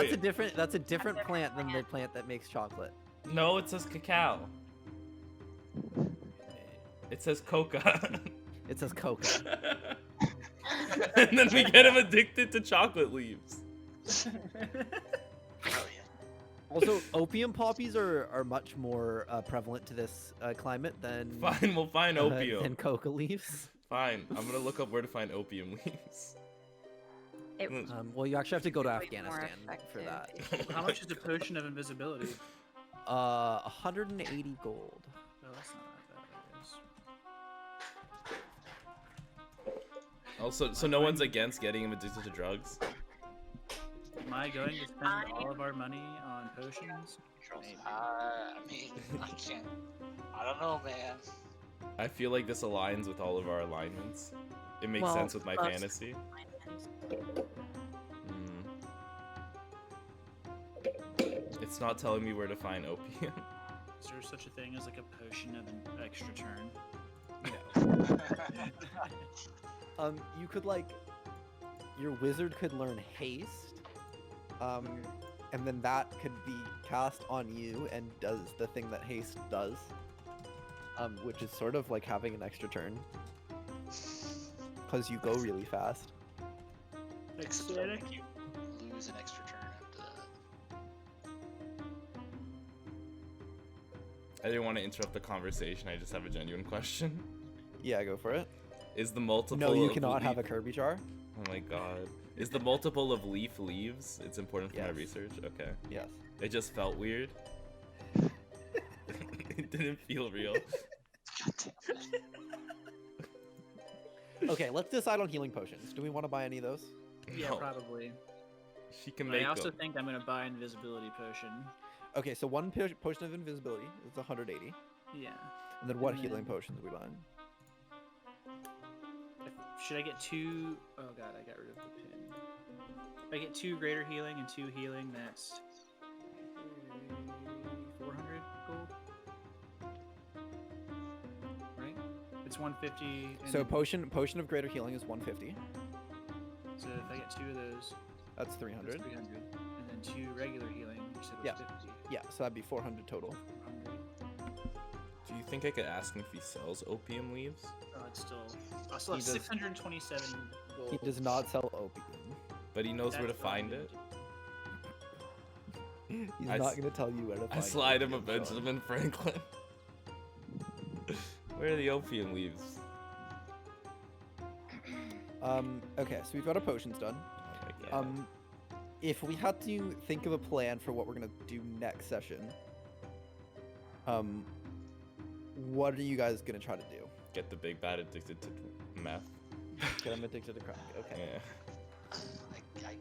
That's a different plant than the plant that makes chocolate. No, it says cacao. It says coca. It says coca. And then we get him addicted to chocolate leaves. Oh, yeah. Also, opium poppies are much more prevalent to this climate than Fine, we'll find opium. than coca leaves. Fine, I'm gonna look up where to find opium leaves. It Well, you actually have to go to Way more Afghanistan for that. effective. How much is a potion of invisibility? 180 gold. Oh, that's not that bad, I guess. Also, so no one's against getting him addicted to drugs? Am I going to spend all of our money on potions? Maybe. I mean, I can't. I don't know, man. I feel like this aligns with all of our alignments. It makes Well, sense with my plus- fantasy. It's not telling me where to find opium. Is there such a thing as like a potion of an extra turn? You could your wizard could learn haste, and then that could be cast on you and does the thing that haste does, which is sort of like having an extra turn, because you go really fast. Except that'll make you lose an extra turn after that. I didn't want to interrupt the conversation. I just have a genuine question. Yeah, go for it. Is the multiple No, you of cannot have a leaf- Kirby jar. Oh my god. Is the multiple of leaf leaves? It's important for my Yes. research. Okay. Yes. It just felt weird. It didn't feel real. God damn it. Okay, let's decide on healing potions. Do we want to buy any of those? Yeah, No. probably. She can But make I also them. think I'm gonna buy an invisibility potion. Okay, so one potion of invisibility is 180. Yeah. And then what And healing then- potions are we buying? Should I get two? Oh god, I got rid of the pin. If I get 2 greater healing and 2 healing, that's 400 gold. Right? It's 150. And So then- potion of greater healing is 150. So if I get 2 of those, That's that's 300. 300. And then 2 regular healing, you said was Yeah. 50. Yeah, so that'd be 400 total. 400. Do you think I could ask him if he sells opium leaves? Oh, it's still. I still He have does- 627 gold. He does not sell opium. But he knows where to That's what I'm find it. He's I not s- going to tell you where to find I slide him a opium, Sean. Benjamin Franklin. Where are the opium leaves? Okay, so we've got our potions done. Oh my god. If we had to think of a plan for what we're gonna do next session, what are you guys gonna try to do? Get the big bad addicted to meth. Get him addicted to crack. Okay. Yeah. I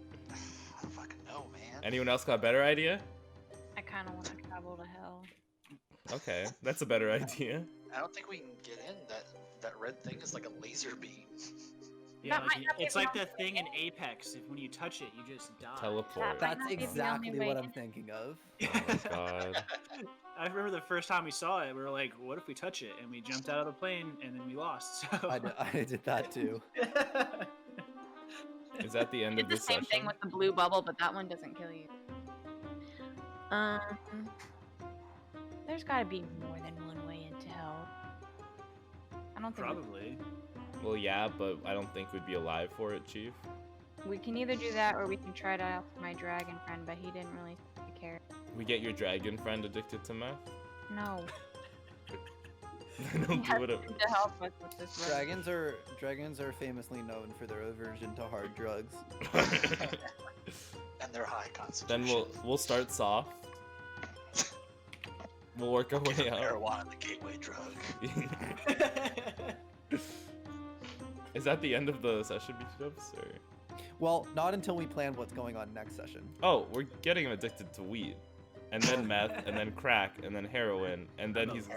don't fucking know, man. Anyone else got a better idea? I kind of want to travel to hell. Okay, that's a better idea. I don't think we can get in. That red thing is like a laser beam. Yeah, That might not be it's the like only that thing in Apex. If when you touch it, you just die. Teleport. That might That's not be the only exactly way what in. I'm thinking of. Oh my god. I remember the first time we saw it, we were like, "What if we touch it?" And we jumped out of the plane, and then we lost. So. I did that too. Is that the end Did of the this same thing session? with the blue bubble, but that one doesn't kill you. There's got to be more than one way into hell. I don't think Probably. Well, yeah, but I don't think we'd be alive for it, Chief. we can either do that or we can try to ask my dragon friend, but he didn't really care. We get your dragon friend addicted to meth? No. Then he'll He do has whatever. to help us with this. run. Dragons are famously known for their aversion to hard drugs. And they're high Then concentration. we'll start soft. We'll work our way out. Marijuana, the gateway drug. Is that the end of the session, Beefdubs? Or... Well, not until we plan what's going on next session. Oh, we're getting him addicted to weed, and then meth, and then crack, and then heroin, and then he's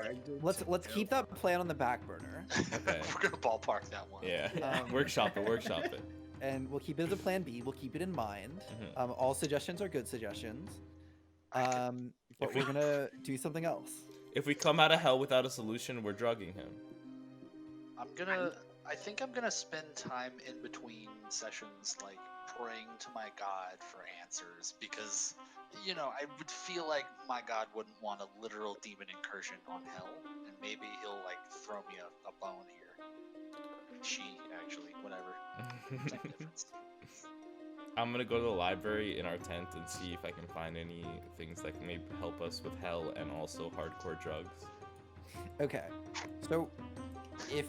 Let's keep that plan on the back burner, okay. We're gonna ballpark that one. Yeah. Um, Workshop it. and we'll keep it as a plan B. We'll keep it in mind. Mhm. All suggestions are good suggestions. But If we- we're gonna do something else. If we come out of hell without a solution, we're drugging him. I think I'm gonna spend time in between sessions, like praying to my god for answers, because, you know, I would feel like my god wouldn't want a literal demon incursion on hell, and maybe he'll like throw me a bone here. She, actually, whatever. Same difference. I'm gonna go to the library in our tent and see if I can find any things that can maybe help us with hell and also hardcore drugs. Okay. So, if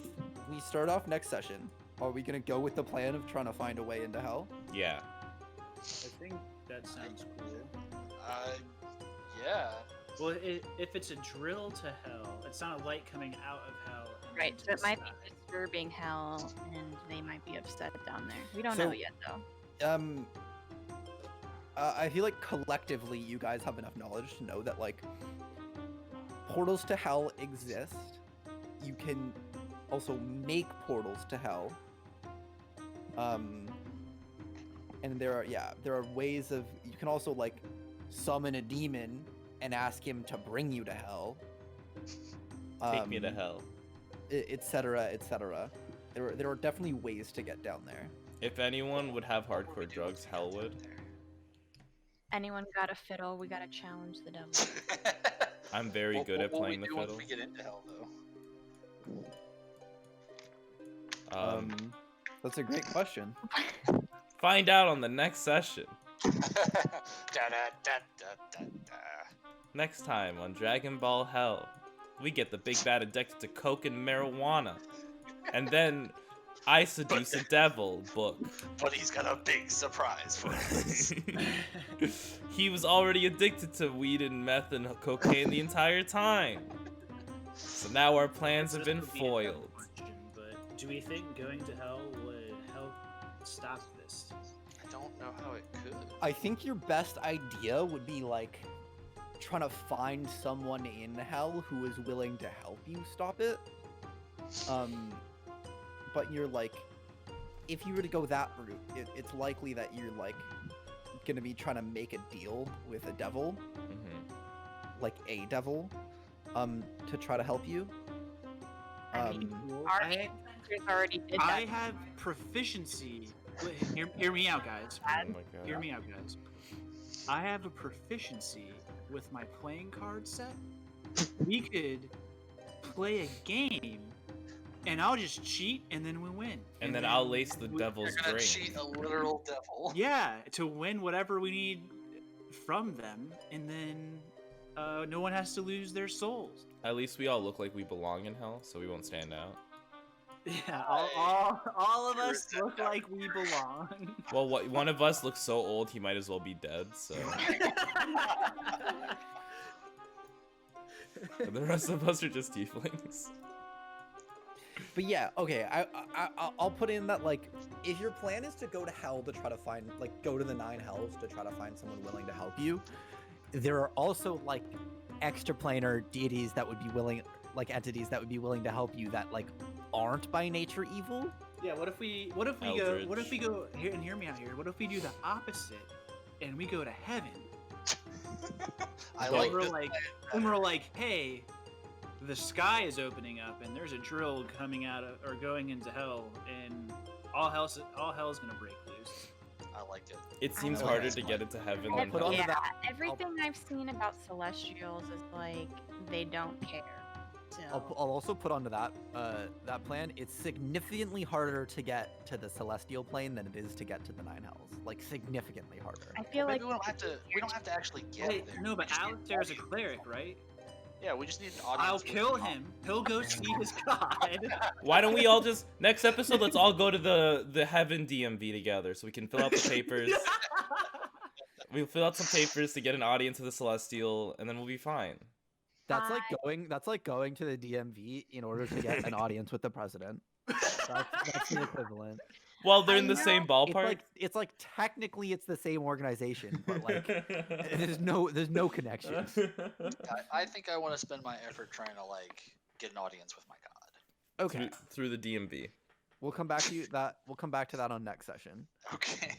we start off next session, are we gonna go with the plan of trying to find a way into hell? Yeah. I think that sounds cool. Yeah. Well, if it's a drill to hell, it's not a light coming out of hell. and Right, into so it the might be sky. disturbing hell, and they might be upset down there. We don't So- know yet, though. I feel like collectively you guys have enough knowledge to know that like portals to hell exist. You can also make portals to hell. And there are ways of, you can also like summon a demon and ask him to bring you to hell. Take me to hell. Etc. etc. There are definitely ways to get down there. If anyone would have hardcore drugs, hell would. Anyone got a fiddle? We gotta challenge the devil. I'm very good at What playing the we do fiddle. once we get into hell, though. That's a great question. Find out on the next session. Da-da-da-da-da-da. Next time on Dragon Ball Hell, we get the big bad addicted to coke and marijuana. And then I seduce a devil book. But he's got a big surprise for us. He was already addicted to weed and meth and cocaine the entire time. So now our plans have This been would be a dumb foiled. question, but do we think going to hell would help stop this? I don't know how it could. I think your best idea would be like trying to find someone in hell who is willing to help you stop it. But you're like, if you were to go that route, it's likely that you're like gonna be trying to make a deal with a devil, like a devil, to try to help you. I mean, Well, our I, ancestors already did that. I have proficiency. Wait, hear me out, guys. Oh my god. Hear me out, guys. I have a proficiency with my playing card set. We could play a game, and I'll just cheat, and then we win. And then I'll lace the devil's You're gonna brain. cheat a literal devil. Yeah, to win whatever we need from them, and then no one has to lose their souls. At least we all look like we belong in hell, so we won't stand out. Yeah, all of us look like we belong. Well, one of us looks so old he might as well be dead, so. And the rest of us are just tieflings. But yeah, okay, I'll put in that like, if your plan is to go to hell to try to find, like, go to the 9 hells to try to find someone willing to help you, there are also like extraplanar deities that would be willing, like entities that would be willing to help you that like aren't by nature evil. Yeah, what if we go here and hear me out here? What if we do the opposite and we go to heaven? I Okay. like And we're this. like, and we're like, hey, the sky is opening up and there's a drill coming out of or going into hell and all hell's gonna break loose. I like it. It seems like harder that. to get into heaven I'll than put hell. onto Yeah, that. everything I've seen about Celestials is like they don't care. So I'll also put onto that that plan. It's significantly harder to get to the celestial plane than it is to get to the nine hells. Like significantly harder. I feel Maybe like we don't have to actually get Wait, there. no, We but just need Alistair's a audience. clearic, right? Yeah, we just need an audience. I'll with kill the- him. He'll go see his god. Why don't we all just next episode? Let's all go to the heaven DMV together, so we can fill out the papers. We'll fill out some papers to get an audience of the Celestial, and then we'll be fine. That's like going to the DMV in order to get an audience with the president. That's the equivalent. Well, they're I in the know. same ballpark. It's like technically it's the same organization, but like there's no connection. I think I want to spend my effort trying to like get an audience with my god. Okay, through the DMV. we'll come back to that. We'll come back to that on next session. Okay.